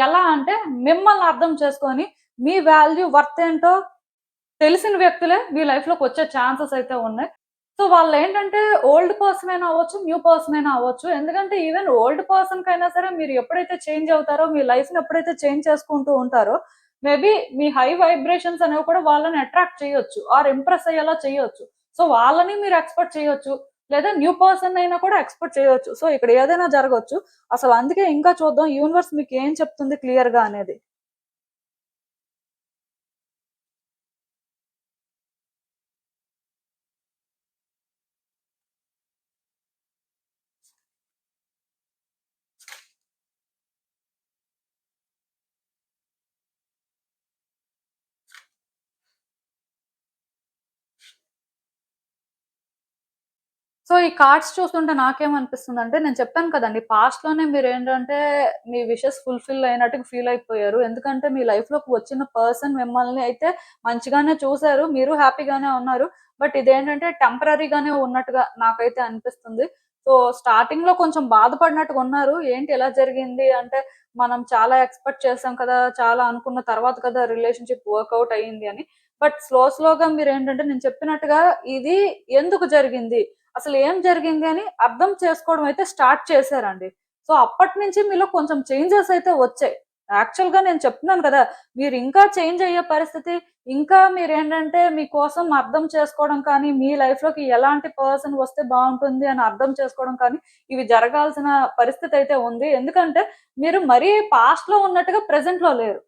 ఎలా అంటే మిమ్మల్ని అర్థం చేసుకొని, మీ వాల్యూ, వర్త్ ఏంటో తెలిసిన వ్యక్తులే మీ లైఫ్‌లోకొచ్చే ఛాన్సెస్ అయితే ఉన్నాయి. సో, వాళ్ళేంటంటే ఓల్డ్ పర్సన్ అయినా అవ్వచ్చు, న్యూ పర్సన్ అయినా అవ్వచ్చు. ఎందుకంటే ఈవెన్ ఓల్డ్ పర్సన్‌కైనా సరే మీరు ఎప్పుడైతే చేంజ్ అవుతారో, మీ లైఫ్‌ని ఎప్పుడైతే చేంజ్ చేసుకుంటూ ఉంటారో, మేబీ మీ హై వైబ్రేషన్స్ అనేవి కూడా వాళ్ళని అట్రాక్ట్ చేయొచ్చు. ఆర్ ఇంప్రెస్ అయ్యేలా చేయొచ్చు. సో, వాళ్ళని మీరు ఎక్స్‌పెక్ట్ చేయొచ్చు. లేదా న్యూ పర్సన్ అయినా కూడా ఎక్స్‌పెక్ట్ చేయొచ్చు. సో, ఇక్కడ ఏదైనా జరగొచ్చు. అసలు అందుకే ఇంకా చూద్దాం యూనివర్స్ మీకేం చెప్తుంది క్లియర్‌గా అనేది. సో, ఈ కార్డ్స్ చూస్తుంటే నాకేమనిపిస్తుందంటే, నేను చెప్పాను కదండీ! పాస్ట్‌లోనే మీరేంటంటే, మీ విషెస్ ఫుల్‌ఫిల్ అయినట్టుగా ఫీల్ అయిపోయారు. ఎందుకంటే, మీ లైఫ్‌లోకి వచ్చిన పర్సన్ మిమ్మల్ని అయితే మంచిగానే చూసారు. మీరు హ్యాపీగానే ఉన్నారు. బట్ ఇదేంటంటే, టెంపరరీగానే ఉన్నట్టుగా నాకైతే అనిపిస్తుంది. సో, స్టార్టింగ్‌లో కొంచెం బాధపడినట్టుగా ఉన్నారు. ఏంటి ఇలా జరిగింది అంటే, మనం చాలా ఎక్స్‌పెక్ట్ చేసాం కదా! చాలా అనుకున్న తర్వాత కదా రిలేషన్‌షిప్ వర్కౌట్ అయింది అని. బట్ స్లోగా మీరేంటంటే, నేను చెప్పినట్టుగా ఇది ఎందుకు జరిగింది? అసలు ఏం జరిగింది అని అర్థం చేసుకోవడం అయితే స్టార్ట్ చేశారండి. సో, అప్పటినుంచి మీలో కొంచెం చేంజెస్ అయితే వచ్చాయి. యాక్చువల్‌గా నేను చెప్తున్నాను కదా! మీరు ఇంకా చేంజ్ అయ్యే పరిస్థితి, ఇంకా మీరేంటంటే మీకోసం అర్థం చేసుకోవడం కానీ, మీ లైఫ్‌లోకి ఎలాంటి పర్సన్ వస్తే బావుంటుంది అని అర్థం చేసుకోవడం కానీ, ఇవి జరగాల్సిన పరిస్థితి అయితే ఉంది. ఎందుకంటే మీరు మరీ పాస్ట్‌లో ఉన్నట్టుగా ప్రెజెంట్‌లో లేరు.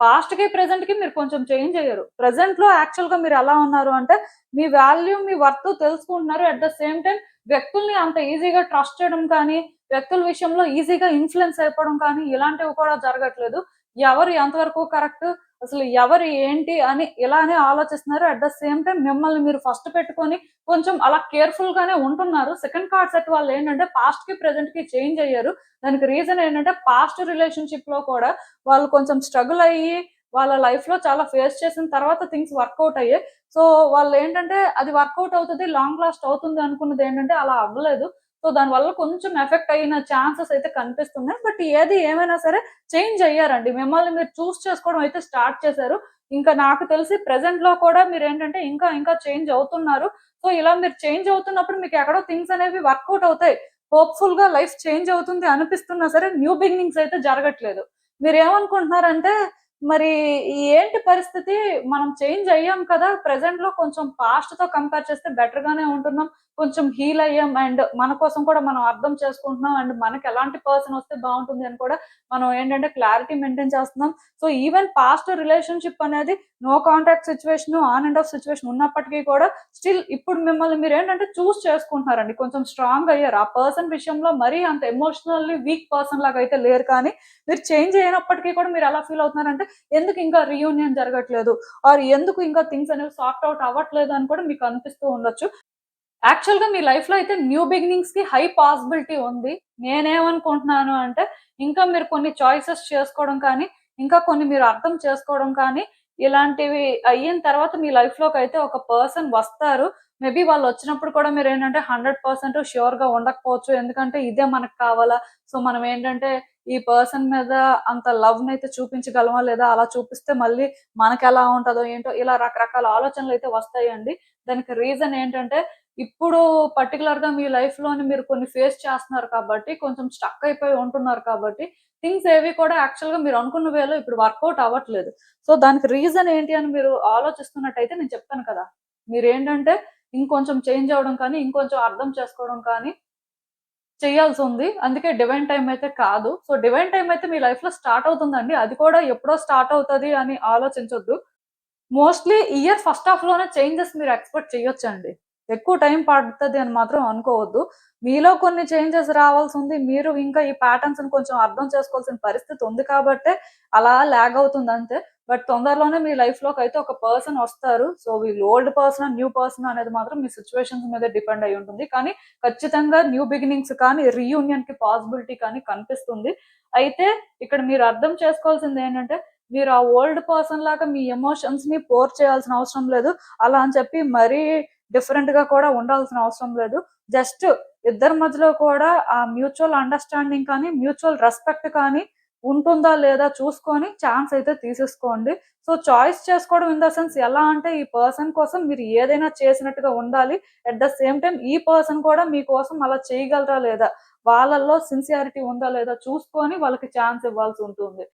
పాస్ట్‌కి, ప్రెజెంట్‌కి మీరు కొంచెం చేంజ్ అయ్యారు. ప్రెజెంట్‌లో యాక్చువల్‌గా మీరెలా ఉన్నారు అంటే, మీ వాల్యూ, మీ వర్త్ తెలుసుకుంటున్నారు. అట్ ద సేమ్ టైమ్ వ్యక్తుల్ని అంత ఈజీగా ట్రస్ట్ చేయడం కానీ, వ్యక్తుల విషయంలో ఈజీగా ఇన్‌ఫ్లూయెన్స్ అయిపోవడం కానీ, ఇలాంటివి కూడా జరగట్లేదు. ఎవరు ఎంతవరకు కరెక్ట్, అసలు ఎవరు ఏంటి అని ఇలానే ఆలోచిస్తున్నారు. అట్ ద సేమ్ టైమ్ మిమ్మల్ని మీరు ఫస్ట్ పెట్టుకొని కొంచెం అలా కేర్‌ఫుల్‌గానే ఉంటున్నారు. సెకండ్ కార్డ్ సెట్ వాళ్ళేంటంటే పాస్ట్‌కి, ప్రెజెంట్‌కి చేంజ్ అయ్యారు. దానికి రీజన్ ఏంటంటే పాస్ట్ రిలేషన్‌షిప్‌లో కూడా వాళ్ళు కొంచెం స్ట్రగుల్ అయ్యి, వాళ్ళ లైఫ్‌లో చాలా ఫేస్ చేసిన తర్వాత థింగ్స్ వర్కౌట్ అయ్యాయి. సో, వాళ్ళేంటంటే అది వర్కౌట్ అవుతది, లాంగ్ లాస్ట్ అవుతుంది అనుకున్నదేంటంటే అలా అవ్వలేదు. సో, దానివల్ల కొంచెం ఎఫెక్ట్ అయిన ఛాన్సెస్ అయితే కనిపిస్తున్నాయి. బట్ ఏది ఏమైనా సరే చేంజ్ అయ్యారండి. మిమ్మల్ని మీరు చూస్ చేసుకోవడం అయితే స్టార్ట్ చేశారు. ఇంకా నాకు తెలిసి ప్రెజెంట్‌లో కూడా మీరేంటంటే ఇంకా చేంజ్ అవుతున్నారు. సో, ఇలా మీరు చేంజ్ అవుతున్నప్పుడు మీకెక్కడో థింగ్స్ అనేవి వర్కౌట్ అవుతాయి. హోప్‌ఫుల్‌గా లైఫ్ చేంజ్ అవుతుంది అనిపిస్తున్నా సరే, న్యూ బిగినింగ్స్ అయితే జరగట్లేదు. మీరేమనుకుంటున్నారంటే, మరి ఏంటి పరిస్థితి? మనం చేంజ్ అయ్యాం కదా! ప్రెజెంట్‌లో కొంచెం పాస్ట్‌తో కంపేర్ చేస్తే బెటర్‌గానే ఉంటున్నాం. కొంచెం హీల్ అయ్యాం. అండ్ మన కోసం కూడా మనం అర్థం చేసుకుంటున్నాం. అండ్ మనకెలాంటి పర్సన్ వస్తే బావుంటుంది అని కూడా మనం ఏంటంటే క్లారిటీ మెయింటైన్ చేస్తున్నాం. సో, ఈవెన్ పాస్ట్ రిలేషన్‌షిప్ అనేది no contact situation, on and off situation ఉన్నప్పటికీ కూడా స్టిల్ ఇప్పుడు మిమ్మల్ని మీరేంటంటే చూజ్ చేసుకుంటున్నారండి. కొంచెం స్ట్రాంగ్ అయ్యారు. ఆ పర్సన్ విషయంలో మరీ అంత ఎమోషనల్లీ వీక్ పర్సన్ లాగా అయితే లేరు కానీ, మీరు చేంజ్ అయినప్పటికీ కూడా మీరు ఎలా ఫీల్ అవుతున్నారంటే, ఎందుకు ఇంకా రీయూనియన్ జరగట్లేదు? ఆర్ ఎందుకు ఇంకా థింగ్స్ అనేవి సార్ట్ ఔట్ అవ్వట్లేదు అని కూడా మీకు అనిపిస్తూ ఉండొచ్చు. యాక్చువల్‌గా మీ లైఫ్‌లో అయితే న్యూ బిగినింగ్స్‌కి హై పాసిబిలిటీ ఉంది. నేనేమనుకుంటున్నాను అంటే, ఇంకా మీరు కొన్ని చాయిసెస్ చేసుకోవడం కానీ, ఇంకా కొన్ని మీరు అర్థం చేసుకోవడం కానీ, ఇలాంటివి అయిన తర్వాత మీ లైఫ్‌లోకైతే ఒక పర్సన్ వస్తారు. మేబీ వాళ్ళు వచ్చినప్పుడు కూడా మీరు ఏంటంటే 100% ష్యూర్ గా ఉండకపోవచ్చు. ఎందుకంటే ఇదే మనకు కావాలా, సో మనం ఏంటంటే ఈ పర్సన్ మీద అంత లవ్ నైతే చూపించగలమా లేదా, అలా చూపిస్తే మళ్ళీ మనకి ఎలా ఉంటుందో ఏంటో, ఇలా రకరకాల ఆలోచనలు అయితే వస్తాయండి. దానికి రీజన్ ఏంటంటే ఇప్పుడు పర్టికులర్ గా మీ లైఫ్ లోని మీరు కొన్ని ఫేస్ చేస్తున్నారు కాబట్టి, కొంచెం స్టక్ అయిపోయి ఉంటున్నారు కాబట్టి, థింగ్స్ ఏవి కూడా యాక్చువల్ గా మీరు అనుకున్న వేలో ఇప్పుడు వర్కౌట్ అవ్వట్లేదు. సో దానికి రీజన్ ఏంటి అని మీరు ఆలోచిస్తున్నట్టయితే నేను చెప్తాను కదా. మీరేంటంటే ఇంకొంచెం చేంజ్ అవ్వడం కానీ, ఇంకొంచెం అర్థం చేసుకోవడం కానీ చేయాల్సుంది. అందుకే డివైన్ టైమ్ అయితే కాదు. సో డివైన్ టైమ్ అయితే మీ లైఫ్‌లో స్టార్ట్ అవుతుందండి. అది కూడా ఎప్పుడో స్టార్ట్ అవుతది అని ఆలోచించొద్దు. మోస్ట్‌లీ ఇయర్ ఫస్ట్ హాఫ్ లోనే చేంజెస్ మీరు ఎక్స్‌పెక్ట్ చేయొచ్చండి. ఎక్కువ టైం పడతది అని మాత్రం అనుకోవద్దు. మీలో కొన్ని చేంజెస్ రావాల్సుంది. మీరు ఇంకా ఈ ప్యాటర్న్స్‌ని కొంచెం అర్థం చేసుకోవాల్సిన పరిస్థితి ఉంది కాబట్టే అలా లాగ్ అవుతుంది అంతే. బట్ తొందరలోనే మీ లైఫ్‌లోకైతే ఒక పర్సన్ వస్తారు. సో వీళ్ళు ఓల్డ్ పర్సనా, న్యూ పర్సనా అనేది మాత్రం మీ సిట్యుయేషన్స్ మీదే డిపెండ్ అయ్యి ఉంటుంది. కానీ ఖచ్చితంగా న్యూ బిగినింగ్స్ కానీ, రీయూనియన్‌కి పాసిబిలిటీ కానీ కనిపిస్తుంది. అయితే ఇక్కడ మీరు అర్థం చేసుకోవాల్సింది ఏంటంటే, మీరు ఆ ఓల్డ్ పర్సన్ లాగా మీ ఎమోషన్స్ ని పోర్ చేయాల్సిన అవసరం లేదు. అలా అని చెప్పి మరీ డిఫరెంట్ గా కూడా ఉండాల్సిన అవసరం లేదు. జస్ట్ ఇద్దరి మధ్యలో కూడా ఆ మ్యూచువల్ అండర్‌స్టాండింగ్ కానీ, మ్యూచువల్ రెస్పెక్ట్ కానీ ఉంటుందా లేదా చూసుకొని ఛాన్స్ అయితే తీసేసుకోండి. సో చాయిస్ చేసుకోవడం ఇన్ ద సెన్స్ ఎలా అంటే, ఈ పర్సన్ కోసం మీరు ఏదైనా చేసినట్టుగా ఉండాలి. అట్ ద సేమ్ టైమ్ ఈ పర్సన్ కూడా మీకోసం అలా చేయగలరా లేదా, వాళ్ళలో సిన్సియారిటీ ఉందా లేదా చూసుకొని వాళ్ళకి ఛాన్స్ ఇవ్వాల్సి ఉంటుంది.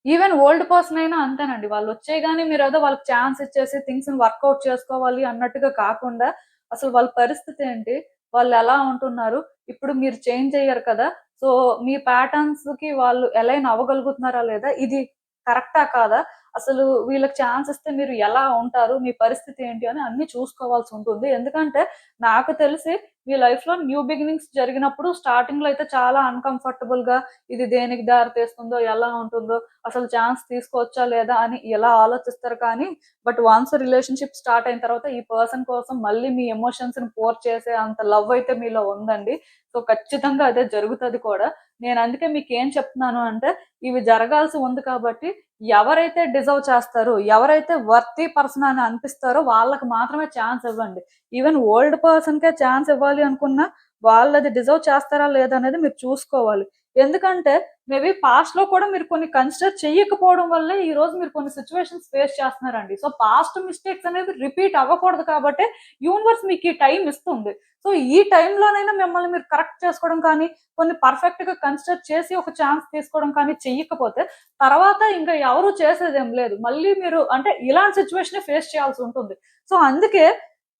ఈవెన్ ఓల్డ్ పర్సన్ అయినా అంతేనండి. వాళ్ళొచ్చేయగానే మీరేదో వాళ్ళకి ఛాన్స్ ఇచ్చేసి థింగ్స్‌ని వర్కౌట్ చేసుకోవాలి అన్నట్టుగా కాకుండా, అసలు వాళ్ళ పరిస్థితి ఏంటి? వాళ్ళెలా ఉంటున్నారు? ఇప్పుడు మీరు చేంజ్ అయ్యారు కదా! సో, మీ ప్యాటర్న్స్‌కి వాళ్ళు అలైన్ అవ్వగలుగుతున్నారా లేదా? ఇది కరెక్టా కాదా? అసలు వీళ్ళకి ఛాన్స్ ఇస్తే మీరు ఎలా ఉంటారు? మీ పరిస్థితి ఏంటి? అని అన్నీ చూసుకోవాల్సుంటుంది. ఎందుకంటే నాకు తెలిసి మీ లైఫ్‌లో న్యూ బిగినింగ్స్ జరిగినప్పుడు స్టార్టింగ్‌లో అయితే చాలా అన్‌కంఫర్టబుల్‌గా, ఇది దేనికి దారి తీస్తుందో, ఎలా ఉంటుందో, అసలు ఛాన్స్ తీసుకోవచ్చా లేదా అని ఇలా ఆలోచిస్తారు కానీ, బట్ వన్స్ రిలేషన్‌షిప్ స్టార్ట్ అయిన తర్వాత ఈ పర్సన్ కోసం మళ్ళీ మీ ఎమోషన్స్‌ని పోర్ చేసే అంత లవ్ అయితే మీలో ఉందండి. సో, ఖచ్చితంగా అదే జరుగుతది కూడా. నేను అందుకే మీకేం చెప్తున్నాను అంటే, ఇవి జరగాల్సి ఉంది కాబట్టి ఎవరైతే డిజర్వ్ చేస్తారో, ఎవరైతే వర్తీ పర్సన్ అని అనిపిస్తారో వాళ్ళకి మాత్రమే ఛాన్స్ ఇవ్వండి. ఈవెన్ ఓల్డ్ పర్సన్‌కే ఛాన్స్ ఇవ్వాలి అనుకున్నా, వాళ్ళది డిజర్వ్ చేస్తారా లేదా అనేది మీరు చూసుకోవాలి. ఎందుకంటే మేబీ పాస్ట్‌లో కూడా మీరు కొన్ని కన్సిడర్ చెయ్యకపోవడం వల్లే ఈరోజు మీరు కొన్ని సిట్యుయేషన్స్ ఫేస్ చేస్తున్నారండి. సో, పాస్ట్ మిస్టేక్స్ అనేవి రిపీట్ అవ్వకూడదు కాబట్టే యూనివర్స్ మీకు ఈ టైం ఇస్తుంది. సో, ఈ టైంలోనైనా మిమ్మల్ని మీరు కరెక్ట్ చేసుకోవడం కానీ, కొన్ని పర్ఫెక్ట్‌గా కన్సిడర్ చేసి ఒక ఛాన్స్ తీసుకోవడం కానీ చెయ్యకపోతే, తర్వాత ఇంకా ఎవరు చేసేదేం లేదు. మళ్ళీ మీరు అంటే ఇలాంటి సిట్యుయేషనే ఫేస్ చేయాల్సి ఉంటుంది. సో, అందుకే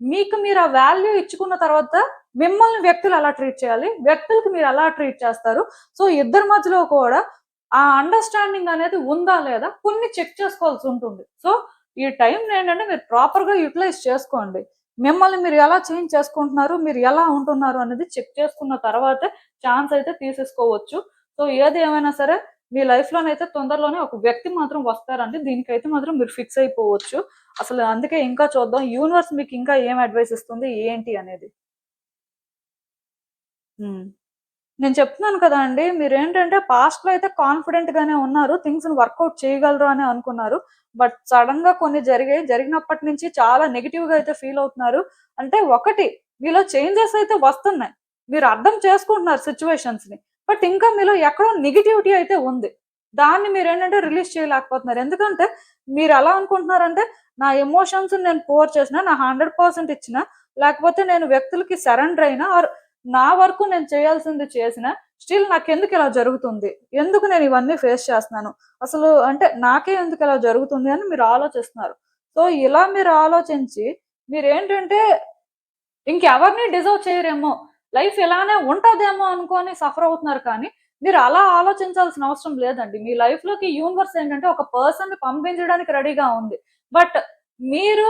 మీకు మీరు ఆ వాల్యూ ఇచ్చుకున్న తర్వాత మిమ్మల్ని వ్యక్తులు ఎలా ట్రీట్ చేయాలి, వ్యక్తులకి మీరు ఎలా ట్రీట్ చేస్తారు. సో ఇద్దరి మధ్యలో కూడా ఆ అండర్‌స్టాండింగ్ అనేది ఉందా లేదా కొన్ని చెక్ చేసుకోవాల్సి ఉంటుంది. సో ఈ టైంని ఏంటంటే మీరు ప్రాపర్‌గా యుటిలైజ్ చేసుకోండి. మిమ్మల్ని మీరు ఎలా చేంజ్ చేసుకుంటున్నారు, మీరు ఎలా ఉంటున్నారు అనేది చెక్ చేసుకున్న తర్వాతే ఛాన్స్ అయితే తీసేసుకోవచ్చు. సో ఏది ఏమైనా సరే మీ లైఫ్‌లోనైతే తొందరలోనే ఒక వ్యక్తి మాత్రం వస్తారండి. దీనికైతే మాత్రం మీరు ఫిక్స్ అయిపోవచ్చు. అసలు అందుకే ఇంకా చూద్దాం యూనివర్స్ మీకు ఇంకా ఏం అడ్వైస్ ఇస్తుంది ఏంటి అనేది. హ్మ్. నేను చెప్తున్నాను కదా అండి. మీరేంటంటే పాస్ట్‌లో అయితే కాన్ఫిడెంట్ గానే ఉన్నారు. థింగ్స్‌ని వర్కౌట్ చేయగలరు అని అనుకున్నారు. బట్ సడెన్‌గా కొన్ని జరిగాయి. జరిగినప్పటి నుంచి చాలా నెగెటివ్‌గా అయితే ఫీల్ అవుతున్నారు. అంటే ఒకటి మీలో చేంజెస్ అయితే వస్తున్నాయి. మీరు అర్థం చేసుకుంటున్నారు సిట్యుయేషన్స్‌ని. బట్ ఇంకా మీలో ఎక్కడో నెగటివిటీ అయితే ఉంది. దాన్ని మీరేంటంటే రిలీజ్ చేయలేకపోతున్నారు. ఎందుకంటే మీరు ఎలా అనుకుంటున్నారంటే, నా ఎమోషన్స్‌ని నేను పోర్ చేసినా, నా 100% ఇచ్చినా, లేకపోతే నేను వ్యక్తులకి సరెండర్ అయినా ఆర్ నా వరకు నేను చేయాల్సింది చేసినా, స్టిల్ నాకెందుకు ఇలా జరుగుతుంది? ఎందుకు నేను ఇవన్నీ ఫేస్ చేస్తున్నాను? అసలు అంటే నాకే ఎందుకు ఇలా జరుగుతుంది అని మీరు ఆలోచిస్తున్నారు. సో, ఇలా మీరు ఆలోచించి మీరేంటంటే ఇంకెవరిని డిజర్వ్ చేయరేమో, లైఫ్ ఇలానే ఉంటదేమో అనుకోని సఫర్ అవుతున్నారు కానీ, మీరు అలా ఆలోచించాల్సిన అవసరం లేదండి. మీ లైఫ్‌లోకి యూనివర్స్ ఏంటంటే ఒక పర్సన్‌ని పంపించడానికి రెడీగా ఉంది. బట్ మీరు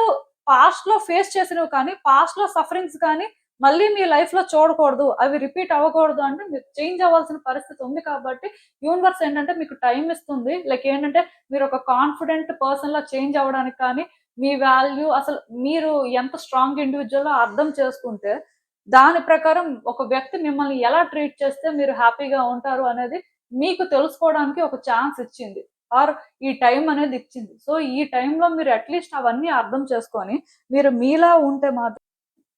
పాస్ట్‌లో ఫేస్ చేసినవి కానీ, పాస్ట్‌లో సఫరింగ్స్ కానీ మళ్ళీ మీ లైఫ్‌లో చూడకూడదు. అవి రిపీట్ అవ్వకూడదు అంటే మీరు చేంజ్ అవ్వాల్సిన పరిస్థితి ఉంది కాబట్టి, యూనివర్స్ ఏంటంటే మీకు టైమ్ ఇస్తుంది. లైక్ ఏంటంటే మీరు ఒక కాన్ఫిడెంట్ పర్సన్‌లా చేంజ్ అవ్వడానికి కానీ, మీ వాల్యూ అసలు మీరు ఎంత స్ట్రాంగ్ ఇండివిడ్యువలో అర్థం చేసుకుంటే, దాని ప్రకారం ఒక వ్యక్తి మిమ్మల్ని ఎలా ట్రీట్ చేస్తే మీరు హ్యాపీగా ఉంటారు అనేది మీకు తెలుసుకోవడానికి ఒక ఛాన్స్ ఇచ్చింది. ఆర్ ఈ టైం అనేది ఇచ్చింది. సో, ఈ టైంలో మీరు అట్‌లీస్ట్ అవన్నీ అర్థం చేసుకొని, మీరు మీలా ఉంటే మాత్రం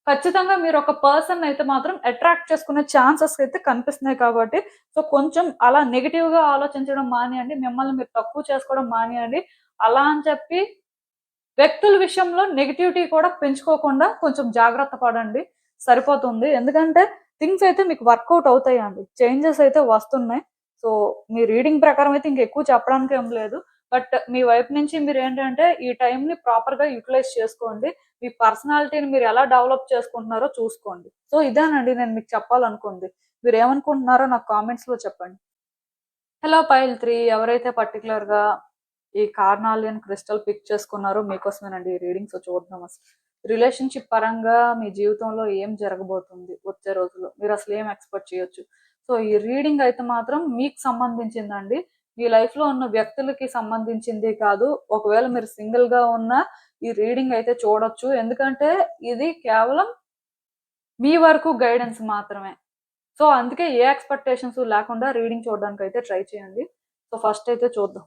ఖచ్చితంగా మీరు ఒక పర్సన్ అయితే మాత్రం అట్రాక్ట్ చేసుకునే ఛాన్సెస్ అయితే కనిపిస్తున్నాయి కాబట్టి, సో కొంచెం అలా నెగెటివ్‌గా ఆలోచించడం మానేయండి. మిమ్మల్ని మీరు తక్కువ చేసుకోవడం మానేయండి. అలా అని చెప్పి వ్యక్తుల విషయంలో నెగటివిటీ కూడా పెంచుకోకుండా కొంచెం జాగ్రత్త పడండి. సరిపోతుంది. ఎందుకంటే థింగ్స్ అయితే మీకు వర్కౌట్ అవుతాయండి. చేంజెస్ అయితే వస్తున్నాయి. సో మీ రీడింగ్ ప్రకారం అయితే ఇంకెక్కువ చెప్పడానికి ఏం లేదు. బట్ మీ వైపు నుంచి మీరేంటంటే ఈ టైంని ప్రాపర్‌గా యుటిలైజ్ చేసుకోండి. మీ పర్సనాలిటీని మీరు ఎలా డెవలప్ చేసుకుంటున్నారో చూసుకోండి. సో ఇదేనండి నేను మీకు చెప్పాలనుకుంది. మీరేమనుకుంటున్నారో నాకు కామెంట్స్‌లో చెప్పండి. హలో పైల్ 3 ఎవరైతే పర్టిక్యులర్‌గా ఈ కార్నాలియన్ క్రిస్టల్ పిక్ చేసుకున్నారో మీకోసమేనండి ఈ రీడింగ్. సో చూద్దాం అసలు. రిలేషన్‌షిప్ పరంగా మీ జీవితంలో ఏం జరగబోతుంది వచ్చే రోజుల్లో? మీరసలు ఏం ఎక్స్‌పెక్ట్ చేయొచ్చు? సో ఈ రీడింగ్ అయితే మాత్రం మీకు సంబంధించిందండి. మీ లైఫ్‌లో ఉన్న వ్యక్తులకి సంబంధించింది కాదు. ఒకవేళ మీరు సింగిల్‌గా ఉన్నా ఈ రీడింగ్ అయితే చూడొచ్చు. ఎందుకంటే ఇది కేవలం మీ వరకు గైడెన్స్ మాత్రమే. సో అందుకే ఏ ఎక్స్‌పెక్టేషన్స్ లేకుండా రీడింగ్ చూడడానికైతే ట్రై చేయండి. సో ఫస్ట్ అయితే చూద్దాం.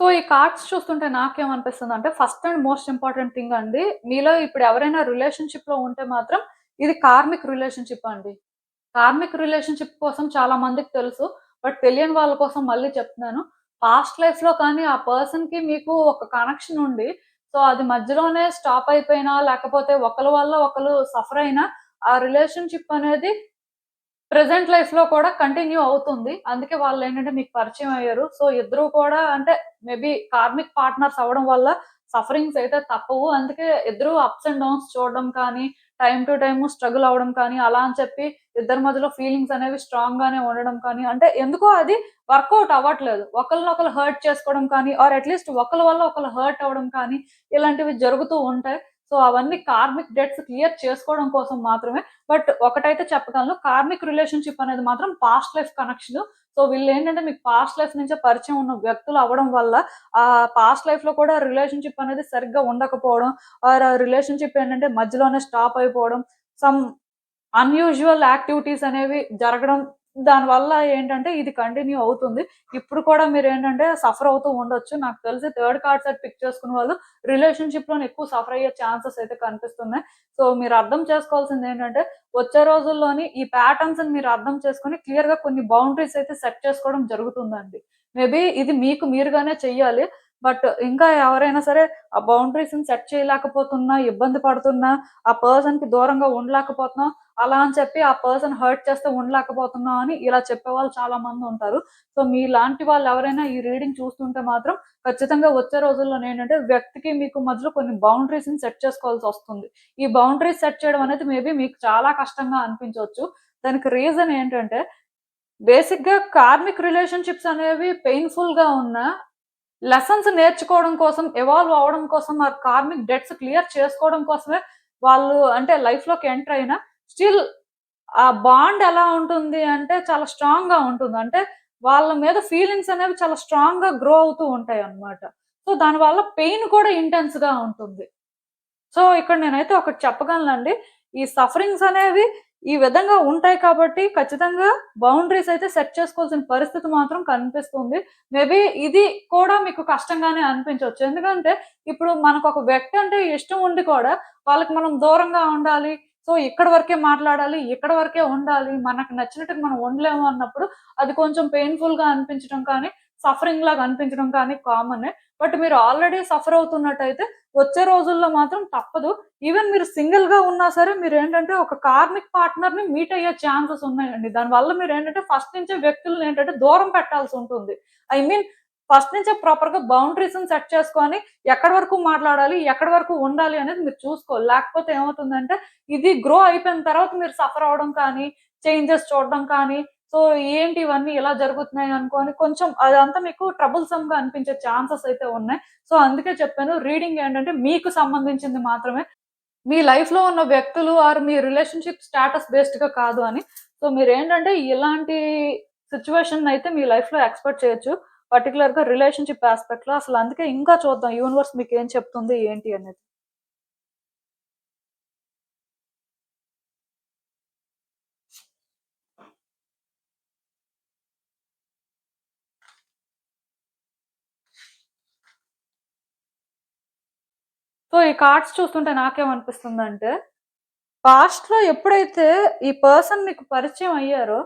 సో ఈ కార్డ్స్ చూస్తుంటే నాకేమనిపిస్తుందంటే first and most important thing అండి. మీలో ఇప్పుడు ఎవరైనా రిలేషన్‌షిప్‌లో ఉంటే మాత్రం ఇది కార్మిక్ రిలేషన్‌షిప్ అండి. కార్మిక్ రిలేషన్‌షిప్ కోసం చాలా మందికి తెలుసు. బట్ తెలియని వాళ్ళ కోసం మళ్ళీ చెప్తున్నాను. పాస్ట్ లైఫ్‌లో కానీ ఆ పర్సన్‌కి మీకు ఒక కనెక్షన్ ఉండి, సో అది మధ్యలోనే స్టాప్ అయిపోయినా, లేకపోతే ఒకళ్ళ వల్ల ఒకళ్ళు సఫర్ అయినా, ఆ రిలేషన్‌షిప్ అనేది ప్రెజెంట్ లైఫ్‌లో కూడా కంటిన్యూ అవుతుంది. అందుకే వాళ్ళేంటంటే మీకు పరిచయం అయ్యారు. సో ఇద్దరు కూడా అంటే మేబీ కార్మిక్ పార్ట్నర్స్ అవ్వడం వల్ల సఫరింగ్స్ అయితే తప్పవు. అందుకే ఇద్దరు అప్స్ అండ్ డౌన్స్ చూడడం కానీ, టైమ్ టు టైమ్ స్ట్రగుల్ అవ్వడం కానీ, అలా అని చెప్పి ఇద్దరి మధ్యలో ఫీలింగ్స్ అనేవి స్ట్రాంగ్ గానే ఉండడం కానీ, అంటే ఎందుకో అది వర్కౌట్ అవ్వట్లేదు. ఒకళ్ళనొకళ్ళు హర్ట్ చేసుకోవడం కానీ, ఆర్ అట్‌లీస్ట్ ఒకళ్ళ వల్ల ఒకళ్ళు హర్ట్ అవ్వడం కానీ, ఇలాంటివి జరుగుతూ ఉంటాయి. సో అవన్నీ కార్మిక్ డెట్స్ క్లియర్ చేసుకోవడం కోసం మాత్రమే. బట్ ఒకటైతే చెప్పగలను. కార్మిక్ రిలేషన్‌షిప్ అనేది మాత్రం పాస్ట్ లైఫ్ కనెక్షను. సో వీళ్ళేంటంటే మీకు పాస్ట్ లైఫ్ నుంచే పరిచయం ఉన్న వ్యక్తులు అవ్వడం వల్ల పాస్ట్ లైఫ్‌లో కూడా రిలేషన్‌షిప్ అనేది సరిగ్గా ఉండకపోవడం, ఆర్ ఆ రిలేషన్‌షిప్ ఏంటంటే మధ్యలోనే స్టాప్ అయిపోవడం, సమ్ అన్‌యూజువల్ యాక్టివిటీస్ అనేవి జరగడం. దానివల్ల ఏంటంటే ఇది కంటిన్యూ అవుతుంది. ఇప్పుడు కూడా మీరేంటంటే సఫర్ అవుతూ ఉండొచ్చు. నాకు తెలిసి థర్డ్ కార్డ్ సెట్ పిక్ చేసుకున్న వాళ్ళు రిలేషన్‌షిప్‌లోనే ఎక్కువ సఫర్ అయ్యే ఛాన్సెస్ అయితే కనిపిస్తున్నాయి. సో మీరు అర్థం చేసుకోవాల్సిందేంటంటే వచ్చే రోజుల్లోని ఈ ప్యాటర్న్స్‌ని మీరు అర్థం చేసుకొని క్లియర్‌గా కొన్ని బౌండరీస్ అయితే సెట్ చేసుకోవడం జరుగుతుందండి. మేబీ ఇది మీకు మీరుగానే చెయ్యాలి. బట్ ఇంకా ఎవరైనా సరే ఆ బౌండరీస్‌ని సెట్ చేయలేకపోతున్నా, ఇబ్బంది పడుతున్నా, ఆ పర్సన్‌కి దూరంగా ఉండలేకపోతున్నాం, అలా అని చెప్పి ఆ పర్సన్ హర్ట్ చేస్తే ఉండలేకపోతున్నాం అని ఇలా చెప్పేవాళ్ళు చాలా మందుంటారు. సో మీలాంటి వాళ్ళెవరైనా ఈ రీడింగ్ చూస్తుంటే మాత్రం ఖచ్చితంగా వచ్చే రోజుల్లోనేంటంటే వ్యక్తికి మీకు మధ్యలో కొన్ని బౌండరీస్‌ని సెట్ చేసుకోవాల్సొస్తుంది. ఈ బౌండరీస్ సెట్ చేయడం అనేది మేబీ మీకు చాలా కష్టంగా అనిపించొచ్చు. దానికి రీజన్ ఏంటంటే బేసిక్‌గా కార్మిక్ రిలేషన్‌షిప్స్ అనేవి పెయిన్‌ఫుల్‌గా ఉన్నా లెసన్స్ నేర్చుకోవడం కోసం, ఎవాల్వ్ అవ్వడం కోసం, ఆ కార్మిక్ డెట్స్ క్లియర్ చేసుకోవడం కోసమే వాళ్ళు అంటే లైఫ్‌లోకి ఎంటర్ అయినా స్టిల్ ఆ బాండ్ ఎలా ఉంటుంది అంటే చాలా స్ట్రాంగ్‌గా ఉంటుంది. అంటే వాళ్ళ మీద ఫీలింగ్స్ అనేవి చాలా స్ట్రాంగ్‌గా గ్రో అవుతూ ఉంటాయన్నమాట. సో దానివల్ల పెయిన్ కూడా ఇంటెన్స్‌గా ఉంటుంది. సో, ఇక్కడ నేనైతే ఒకటి చెప్పగలనండి. ఈ సఫరింగ్స్ అనేవి ఈ విధంగా ఉంటాయి కాబట్టి ఖచ్చితంగా బౌండరీస్ అయితే సెట్ చేసుకోవాల్సిన పరిస్థితి మాత్రం కనిపిస్తుంది. మేబీ ఇది కూడా మీకు కష్టంగానే అనిపించొచ్చు. ఎందుకంటే ఇప్పుడు మనకొక వ్యక్తి అంటే ఇష్టం ఉండి కూడా వాళ్ళకి మనం దూరంగా ఉండాలి. సో, ఇక్కడి వరకే మాట్లాడాలి. ఇక్కడి వరకే ఉండాలి. మనకు నచ్చినట్టుగా మనం ఉండలేము అన్నప్పుడు అది కొంచెం పెయిన్‌ఫుల్‌గా అనిపించడం కానీ, సఫరింగ్ లాగా అనిపించడం కానీ కామనే. బట్ మీరు ఆల్రెడీ సఫర్ అవుతున్నట్టయితే వచ్చే రోజుల్లో మాత్రం తప్పదు. ఈవెన్ మీరు సింగిల్‌గా ఉన్నా సరే మీరేంటంటే ఒక కార్మిక్ పార్ట్నర్‌ని మీట్ అయ్యే ఛాన్సెస్ ఉన్నాయండి. దానివల్ల మీరేంటంటే ఫస్ట్ నుంచే వ్యక్తులనేంటంటే దూరం పెట్టాల్సుంటుంది. ఐ మీన్ ఫస్ట్ నుంచే ప్రాపర్‌గా బౌండరీస్‌ని సెట్ చేసుకొని ఎక్కడి వరకు మాట్లాడాలి, ఎక్కడి వరకు ఉండాలి అనేది మీరు చూసుకోవాలి. లేకపోతే ఏమవుతుందంటే ఇది గ్రో అయిపోయిన తర్వాత మీరు సఫర్ అవ్వడం కానీ, చేంజెస్ చూడడం కానీ, సో ఏంటి ఇవన్నీ ఇలా జరుగుతున్నాయి అనుకోని కొంచెం అదంతా మీకు ట్రబుల్సమ్‌గా అనిపించే ఛాన్సెస్ అయితే ఉన్నాయి. సో, అందుకే చెప్పాను రీడింగ్ ఏంటంటే మీకు సంబంధించింది మాత్రమే. మీ లైఫ్‌లో ఉన్న వ్యక్తులు ఆర్ మీ రిలేషన్‌షిప్ స్టేటస్ బేస్డ్‌గా కాదు అని. సో, మీరేంటంటే ఇలాంటి సిట్యుయేషన్ అయితే మీ లైఫ్‌లో ఎక్స్‌పెక్ట్ చేయొచ్చు. పర్టిక్యులర్‌గా రిలేషన్‌షిప్ యాస్పెక్ట్‌లో. అసలు అందుకే ఇంకా చూద్దాం యూనివర్స్ మీకేం చెప్తుంది ఏంటి అనేది. సో ఈ కార్డ్స్ చూస్తుంటే నాకేమనిపిస్తుందంటే, పాస్ట్‌లో ఎప్పుడైతే ఈ పర్సన్ మీకు పరిచయం అయ్యారో,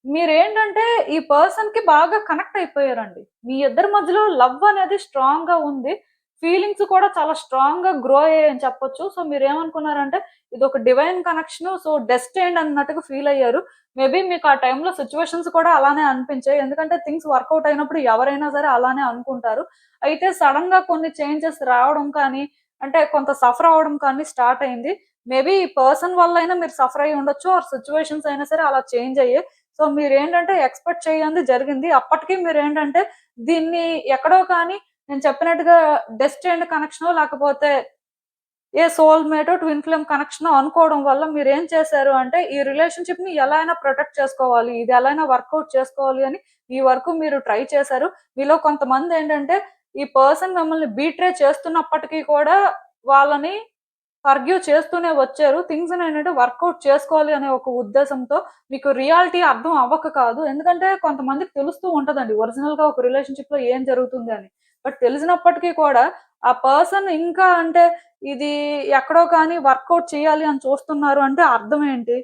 మీరేంటంటే ఈ పర్సన్‌కి బాగా కనెక్ట్ అయిపోయారండి. మీ ఇద్దరి మధ్యలో లవ్ అనేది స్ట్రాంగ్‌గా ఉంది. ఫీలింగ్స్ కూడా చాలా స్ట్రాంగ్‌గా గ్రో అయ్యాయని చెప్పొచ్చు. సో మీరేమనుకున్నారంటే ఇదొక డివైన్ కనెక్షను. సో డెస్టిన్డ్ అన్నట్టుగా ఫీల్ అయ్యారు. మేబీ మీకు ఆ టైంలో సిట్యుయేషన్స్ కూడా అలానే అనిపించాయి. ఎందుకంటే థింగ్స్ వర్కౌట్ అయినప్పుడు ఎవరైనా సరే అలానే అనుకుంటారు. అయితే సడెన్‌గా కొన్ని చేంజెస్ రావడం కానీ, అంటే కొంత సఫర్ అవ్వడం కానీ స్టార్ట్ అయింది. మేబీ ఈ పర్సన్ వల్లైనా మీరు సఫర్ అయ్యి ఉండొచ్చు. ఆర్ సిట్యుయేషన్స్ అయినా సరే అలా చేంజ్ అయ్యాయి. సో మీరేంటంటే ఎక్స్‌పెక్ట్ చేయంది జరిగింది. అప్పటికి మీరేంటంటే దీన్ని ఎక్కడో కానీ నేను చెప్పినట్టుగా డెస్టిన్డ్ కనెక్షనో లేకపోతే ఏ సోల్‌మేటో, ట్విన్ ఫ్లేమ్ కనెక్షనో అనుకోవడం వల్ల మీరేం చేశారు అంటే ఈ రిలేషన్‌షిప్‌ని ఎలా అయినా ప్రొటెక్ట్ చేసుకోవాలి. ఇది ఎలా అయినా వర్కౌట్ చేసుకోవాలి అని ఈ వరకు మీరు ట్రై చేశారు. మీలో కొంతమందేంటంటే ఈ పర్సన్ మిమ్మల్ని బీట్రే చేస్తున్నప్పటికీ కూడా వాళ్ళని ఫర్‌గివ్ చేస్తూనే వచ్చారు. థింగ్స్‌నేంటంటే వర్కౌట్ చేసుకోవాలి అనే ఒక ఉద్దేశంతో మీకు రియాలిటీ అర్థం అవ్వక కాదు. ఎందుకంటే కొంతమందికి తెలుస్తూ ఉంటదండి. ఒరిజినల్‌గా ఒక రిలేషన్‌షిప్‌లో ఏం జరుగుతుంది అని. బట్ తెలిసినప్పటికీ కూడా ఆ పర్సన్ ఇంకా అంటే ఇది ఎక్కడో కానీ వర్కౌట్ చేయాలి అని చూస్తున్నారు అంటే అర్థం ఏంటి?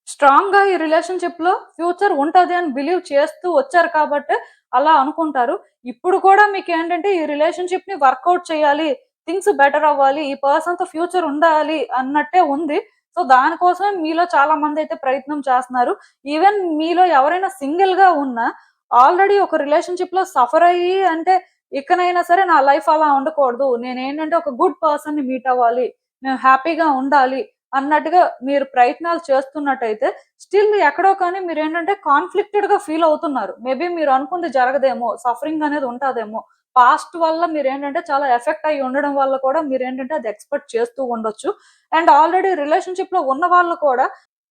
స్ట్రాంగ్‌గా ఈ రిలేషన్‌షిప్‌లో ఫ్యూచర్ ఉంటది అని బిలీవ్ చేస్తూ వచ్చారు కాబట్టే అలా అనుకుంటారు. ఇప్పుడు కూడా మీకేంటంటే ఈ రిలేషన్‌షిప్‌ని వర్కౌట్ చేయాలి. థింగ్స్ బెటర్ అవ్వాలి. ఈ పర్సన్‌తో ఫ్యూచర్ ఉండాలి అన్నట్టే ఉంది. సో, దానికోసమే మీలో చాలా మందైతే ప్రయత్నం చేస్తున్నారు. ఈవెన్ మీలో ఎవరైనా సింగిల్‌గా ఉన్నా ఆల్రెడీ ఒక రిలేషన్‌షిప్‌లో సఫర్ అయ్యి అంటే ఇకనైనా సరే నా లైఫ్ అలా ఉండకూడదు. నేనేంటంటే ఒక గుడ్ పర్సన్‌ని మీట్ అవ్వాలి. మేము హ్యాపీగా ఉండాలి. అన్నట్టుగా మీరు ప్రయత్నాలు చేస్తున్నట్టయితే, స్టిల్ ఎక్కడో కానీ మీరేంటంటే కాన్‌ఫ్లిక్టెడ్‌గా ఫీల్ అవుతున్నారు. మేబీ మీరు అనుకుంది జరగదేమో, సఫరింగ్ అనేది ఉంటాదేమో. పాస్ట్ వల్ల మీరేంటంటే చాలా ఎఫెక్ట్ అయ్యి ఉండడం వల్ల కూడా మీరేంటంటే అది ఎక్స్‌పెక్ట్ చేస్తూ ఉండొచ్చు. అండ్ ఆల్రెడీ రిలేషన్‌షిప్‌లో ఉన్న వాళ్ళు కూడా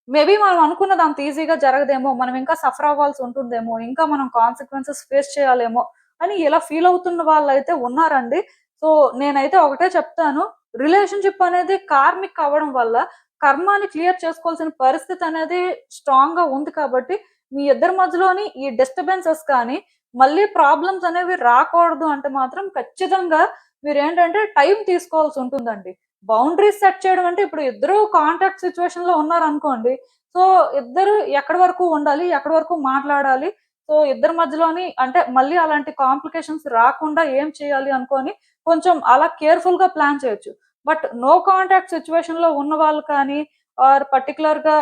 మేబీ మనం అనుకున్నది అంత ఈజీగా జరగదేమో, మనం ఇంకా సఫర్ అవ్వాల్సి ఉంటుందేమో, ఇంకా మనం కాన్సిక్వెన్సెస్ ఫేస్ చేయాలేమో అని ఇలా ఫీల్ అవుతున్న వాళ్ళైతే ఉన్నారండి. సో, నేనైతే ఒకటే చెప్తాను. రిలేషన్‌షిప్ అనేది కార్మిక్ అవ్వడం వల్ల కర్మాని క్లియర్ చేసుకోవాల్సిన పరిస్థితి అనేది స్ట్రాంగ్‌గా ఉంది కాబట్టి, మీ ఇద్దరి మధ్యలోని ఈ డిస్టర్బెన్సెస్ కానీ, మళ్ళీ ప్రాబ్లమ్స్ అనేవి రాకూడదు అంటే మాత్రం ఖచ్చితంగా మీరేంటంటే టైం తీసుకోవాల్సి ఉంటుందండి. బౌండరీస్ సెట్ చేయడం అంటే ఇప్పుడు ఇద్దరు కాంటాక్ట్ సిట్యుయేషన్‌లో ఉన్నారనుకోండి. సో, ఇద్దరు ఎక్కడి వరకు ఉండాలి? ఎక్కడి వరకు మాట్లాడాలి? సో, ఇద్దరి మధ్యలోని అంటే మళ్ళీ అలాంటి కాంప్లికేషన్స్ రాకుండా ఏం చేయాలి అనుకోని కొంచెం అలా కేర్‌ఫుల్‌గా ప్లాన్ చేయొచ్చు. బట్ నో కాంటాక్ట్ సిట్యుయేషన్‌లో ఉన్నవాళ్ళు కానీ ఆర్ పర్టిక్యులర్‌గా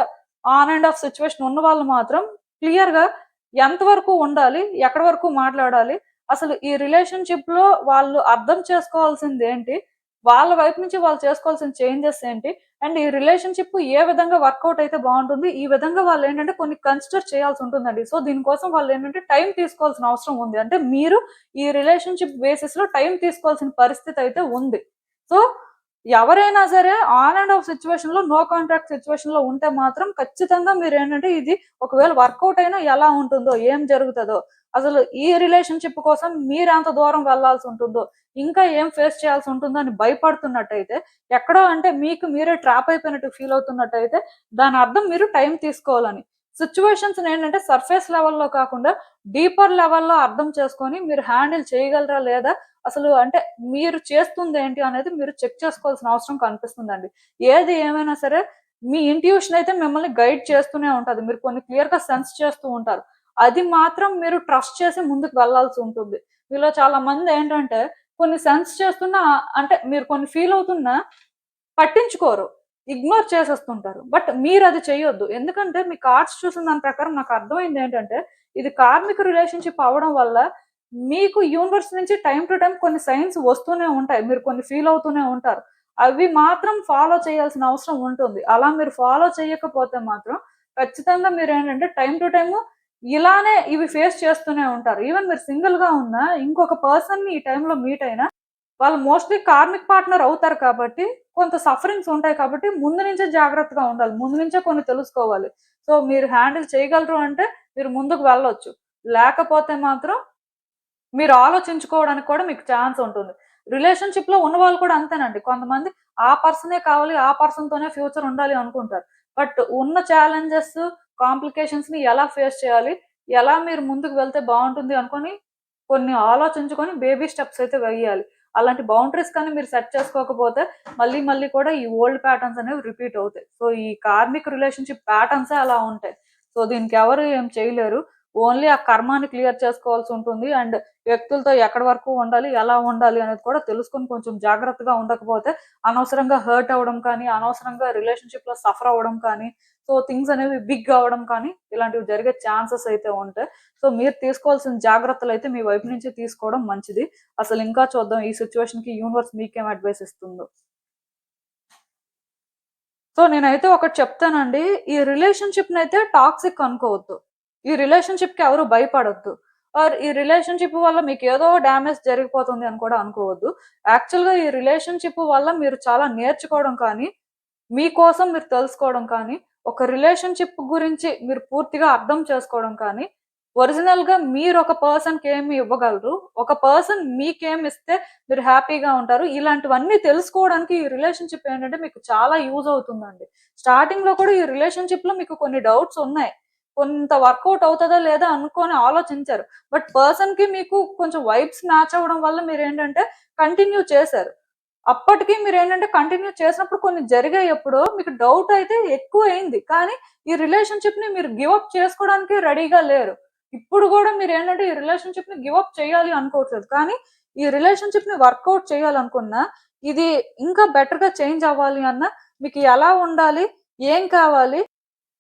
ఆన్ అండ్ ఆఫ్ సిట్యుయేషన్ ఉన్నవాళ్ళు మాత్రం క్లియర్‌గా ఎంత వరకు ఉండాలి? ఎక్కడి వరకు మాట్లాడాలి? అసలు ఈ రిలేషన్‌షిప్‌లో వాళ్ళు అర్థం చేసుకోవాల్సిందేంటి? వాళ్ళ వైపు నుంచి వాళ్ళు చేసుకోవాల్సిన చేంజెస్ ఏంటి? అండ్ ఈ రిలేషన్‌షిప్ ఏ విధంగా వర్కౌట్ అయితే బావుంటుంది? ఈ విధంగా వాళ్ళేంటంటే కొన్ని కన్సిడర్ చేయాల్సుంటుందండి. సో, దీనికోసం వాళ్ళేంటంటే టైం తీసుకోవాల్సిన అవసరం ఉంది. అంటే మీరు ఈ రిలేషన్‌షిప్ బేసిస్‌లో టైం తీసుకోవాల్సిన పరిస్థితయితే ఉంది. సో, ఎవరైనా సరే ఆన్ అండ్ ఆఫ్ సిట్యుయేషన్‌లో, నో కాంటాక్ట్ సిట్యుయేషన్‌లో ఉంటే మాత్రం ఖచ్చితంగా మీరేంటంటే ఇది ఒకవేళ వర్కౌట్ అయినా ఎలా ఉంటుందో, ఏం జరుగుతదో, అసలు ఈ రిలేషన్‌షిప్ కోసం మీరెంత దూరం వెళ్ళాల్సుంటుందో, ఇంకా ఏం ఫేస్ చేయాల్సుంటుందో అని భయపడుతున్నట్టయితే, ఎక్కడో అంటే మీకు మీరే ట్రాప్ అయిపోయినట్టు ఫీల్ అవుతున్నట్టయితే, దాని అర్థం మీరు టైం తీసుకోవాలని. సిట్యుయేషన్స్‌నేంటంటే సర్ఫేస్ లెవెల్‌లో కాకుండా డీపర్ లెవెల్‌లో అర్థం చేసుకొని మీరు హ్యాండిల్ చేయగలరా లేదా అసలు అంటే మీరు చేస్తుందేంటి అనేది మీరు చెక్ చేసుకోవాల్సిన అవసరం కనిపిస్తుందండి. ఏది ఏమైనా సరే మీ ఇంట్యూషన్ అయితే మిమ్మల్ని గైడ్ చేస్తూనే ఉంటది. మీరు కొన్ని క్లియర్‌గా సెన్స్ చేస్తూ ఉంటారు. అది మాత్రం మీరు ట్రస్ట్ చేసి ముందుకు వెళ్ళాల్సి ఉంటుంది. మీలో చాలా మందేంటంటే కొన్ని సెన్స్ చేస్తున్నా అంటే మీరు కొన్ని ఫీల్ అవుతున్నా పట్టించుకోరు. ఇగ్నోర్ చేసేస్తుంటారు. బట్ మీరది చెయ్యొద్దు. ఎందుకంటే మీ కార్డ్స్ చూసిన దాని ప్రకారం నాకు అర్థమైందేంటంటే ఇది కార్మిక రిలేషన్‌షిప్ అవ్వడం వల్ల మీకు యూనివర్స్ నుంచి టైమ్ టు టైమ్ కొన్ని సైన్స్ వస్తూనే ఉంటాయి. మీరు కొన్ని ఫీల్ అవుతూనే ఉంటారు. అవి మాత్రం ఫాలో చేయాల్సిన అవసరం ఉంటుంది. అలా మీరు ఫాలో చేయకపోతే మాత్రం ఖచ్చితంగా మీరేంటంటే టైమ్ టు టైమ్ ఇలానే ఇవి ఫేస్ చేస్తూనే ఉంటారు. ఈవెన్ మీరు సింగిల్‌గా ఉన్నా ఇంకొక పర్సన్‌ని ఈ టైమ్‌లో మీట్ అయినా వాళ్ళు మోస్ట్‌లీ కార్మిక్ పార్ట్నర్ అవుతారు కాబట్టి కొంత సఫరింగ్స్ ఉంటాయి కాబట్టి ముందు నుంచే జాగ్రత్తగా ఉండాలి. ముందు నుంచే కొన్ని తెలుసుకోవాలి. సో, మీరు హ్యాండిల్ చేయగలరు అంటే మీరు ముందుకు వెళ్ళొచ్చు. లేకపోతే మాత్రం మీరు ఆలోచించుకోవడానికి కూడా మీకు ఛాన్స్ ఉంటుంది. రిలేషన్‌షిప్‌లో ఉన్నవాళ్ళు కూడా అంతేనండి. కొంతమంది ఆ పర్సనే కావాలి, ఆ పర్సన్‌తోనే ఫ్యూచర్ ఉండాలి అనుకుంటారు. బట్ ఉన్న ఛాలెంజెస్, కాంప్లికేషన్స్‌ని ఎలా ఫేస్ చేయాలి? ఎలా మీరు ముందుకు వెళ్తే బావుంటుంది అనుకోని కొన్ని ఆలోచించుకొని బేబీ స్టెప్స్ అయితే వెయ్యాలి. అలాంటి బౌండరీస్ కానీ మీరు సెట్ చేసుకోకపోతే మళ్ళీ మళ్ళీ కూడా ఈ ఓల్డ్ ప్యాటర్న్స్ అనేవి రిపీట్ అవుతాయి. సో ఈ కార్మిక్ రిలేషన్షిప్ ప్యాటర్న్సే అలా ఉంటాయి. సో దీనికి ఎవరు ఏం చేయలేరు. ఓన్లీ ఆ కర్మాని క్లియర్ చేసుకోవాల్సి ఉంటుంది. అండ్ వ్యక్తులతో ఎక్కడి వరకు ఉండాలి, ఎలా ఉండాలి అనేది కూడా తెలుసుకొని కొంచెం జాగ్రత్తగా ఉండకపోతే అనవసరంగా హర్ట్ అవ్వడం కానీ, అనవసరంగా రిలేషన్షిప్ లో సఫర్ అవ్వడం కానీ, సో థింగ్స్ అనేవి బిగ్ అవ్వడం కానీ ఇలాంటివి జరిగే ఛాన్సెస్ అయితే ఉంటాయి. సో మీరు తీసుకోవాల్సిన జాగ్రత్తలు అయితే మీ వైపు నుంచి తీసుకోవడం మంచిది. అసలు ఇంకా చూద్దాం ఈ సిచ్యువేషన్ కి యూనివర్స్ మీకేం అడ్వైస్ ఇస్తుందో. సో నేనైతే ఒకటి చెప్తానండి, ఈ రిలేషన్షిప్ నైతే టాక్సిక్ అనుకోవద్దు. ఈ రిలేషన్షిప్ కి ఎవరు భయపడొద్దు. ఆర్ ఈ రిలేషన్షిప్ వల్ల మీకు ఏదో డ్యామేజ్ జరిగిపోతుంది అని కూడా అనుకోవద్దు. యాక్చువల్ గా ఈ రిలేషన్షిప్ వల్ల మీరు చాలా నేర్చుకోవడం కానీ, మీకోసం మీరు తెలుసుకోవడం కానీ, ఒక రిలేషన్షిప్ గురించి మీరు పూర్తిగా అర్థం చేసుకోవడం కానీ, ఒరిజినల్ గా మీరు ఒక పర్సన్ కి ఏమి ఇవ్వగలరు, ఒక పర్సన్ మీకేమి ఇస్తే మీరు హ్యాపీగా ఉంటారు, ఇలాంటివన్నీ తెలుసుకోవడానికి ఈ రిలేషన్షిప్ ఏంటంటే మీకు చాలా యూజ్ అవుతుందండి. స్టార్టింగ్ లో కూడా ఈ రిలేషన్షిప్ లో మీకు కొన్ని డౌట్స్ ఉన్నాయి, కొంత వర్కౌట్ అవుతుందా లేదా అనుకొని ఆలోచించారు. బట్ పర్సన్ కి మీకు కొంచెం వైబ్స్ మ్యాచ్ అవ్వడం వల్ల మీరు ఏంటంటే కంటిన్యూ చేశారు. అప్పటికి మీరు ఏంటంటే కంటిన్యూ చేసినప్పుడు కొన్ని జరిగాయి, ఎప్పుడో మీకు డౌట్ అయితే ఎక్కువ అయింది. కానీ ఈ రిలేషన్షిప్ ని మీరు గివ్ అప్ చేసుకోవడానికి రెడీగా లేరు. ఇప్పుడు కూడా మీరు ఏంటంటే ఈ రిలేషన్షిప్ ని గివ్ అప్ చేయాలి అనుకోవట్లేదు. కానీ ఈ రిలేషన్షిప్ ని వర్కౌట్ చేయాలనుకున్నా, ఇది ఇంకా బెటర్ గా చేంజ్ అవ్వాలి అన్నా, మీకు ఎలా ఉండాలి, ఏం కావాలి,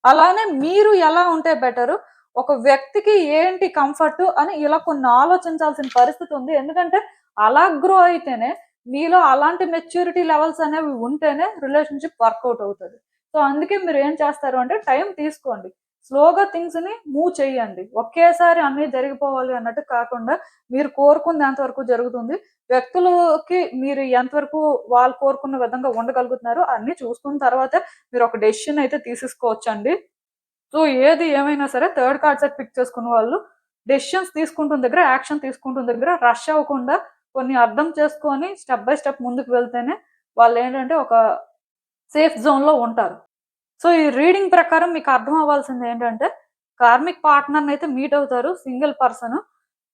అలానే మీరు ఎలా ఉంటే బెటరు, ఒక వ్యక్తికి ఏంటి కంఫర్ట్ అని ఇలా కొన్ని ఆలోచించాల్సిన పరిస్థితి ఉంది. ఎందుకంటే అలా గ్రో అయితేనే, మీలో అలాంటి మెచ్యూరిటీ లెవెల్స్ అనేవి ఉంటేనే రిలేషన్షిప్ వర్కౌట్ అవుతుంది. సో అందుకే మీరు ఏం చేస్తారు అంటే టైం తీసుకోండి, స్లోగా థింగ్స్ ని మూవ్ చేయండి. ఒకేసారి అన్ని జరిగిపోవాలి అన్నట్టు కాకుండా మీరు కోరుకుంది ఎంతవరకు జరుగుతుంది, వ్యక్తులకి మీరు ఎంతవరకు వాళ్ళు కోరుకున్న విధంగా ఉండగలుగుతున్నారు అన్ని చూసుకున్న తర్వాతే మీరు ఒక డెసిషన్ అయితే తీసేసుకోవచ్చండి. సో ఏది ఏమైనా సరే థర్డ్ కార్డ్ సెట్ పిక్ చేసుకున్న వాళ్ళు డెసిషన్స్ తీసుకుంటున్న దగ్గర, యాక్షన్ తీసుకుంటున్న దగ్గర రష్ అవ్వకుండా కొన్ని అర్థం చేసుకొని స్టెప్ బై స్టెప్ ముందుకు వెళ్తేనే వాళ్ళు ఏంటంటే ఒక సేఫ్ జోన్ లో ఉంటారు. సో ఈ రీడింగ్ ప్రకారం మీకు అర్థం అవ్వాల్సింది ఏంటంటే, కార్మిక్ పార్ట్నర్ అయితే మీట్ అవుతారు సింగిల్ పర్సన్.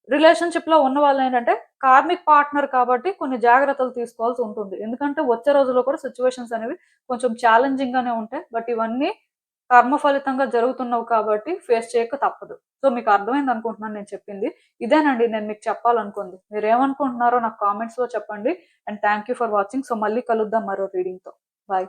రిలేషన్షిప్ లో ఉన్న వాళ్ళు ఏంటంటే కార్మిక్ పార్ట్నర్ కాబట్టి కొన్ని జాగ్రత్తలు తీసుకోవాల్సి ఉంటుంది. ఎందుకంటే వచ్చే రోజుల్లో కూడా సిచ్యువేషన్స్ అనేవి కొంచెం ఛాలెంజింగ్ గానే ఉంటాయి. బట్ ఇవన్నీ కర్మ ఫలితంగా జరుగుతున్నవి కాబట్టి ఫేస్ చేయక తప్పదు. సో మీకు అర్థమైంది అనుకుంటున్నాను నేను చెప్పింది. ఇదేనండి నేను మీకు చెప్పాలనుకుంది. మీరు ఏమనుకుంటున్నారో నాకు కామెంట్స్ లో చెప్పండి. And thank you for watching. So మళ్ళీ కలుద్దాం మరో రీడింగ్ తో. బాయ్.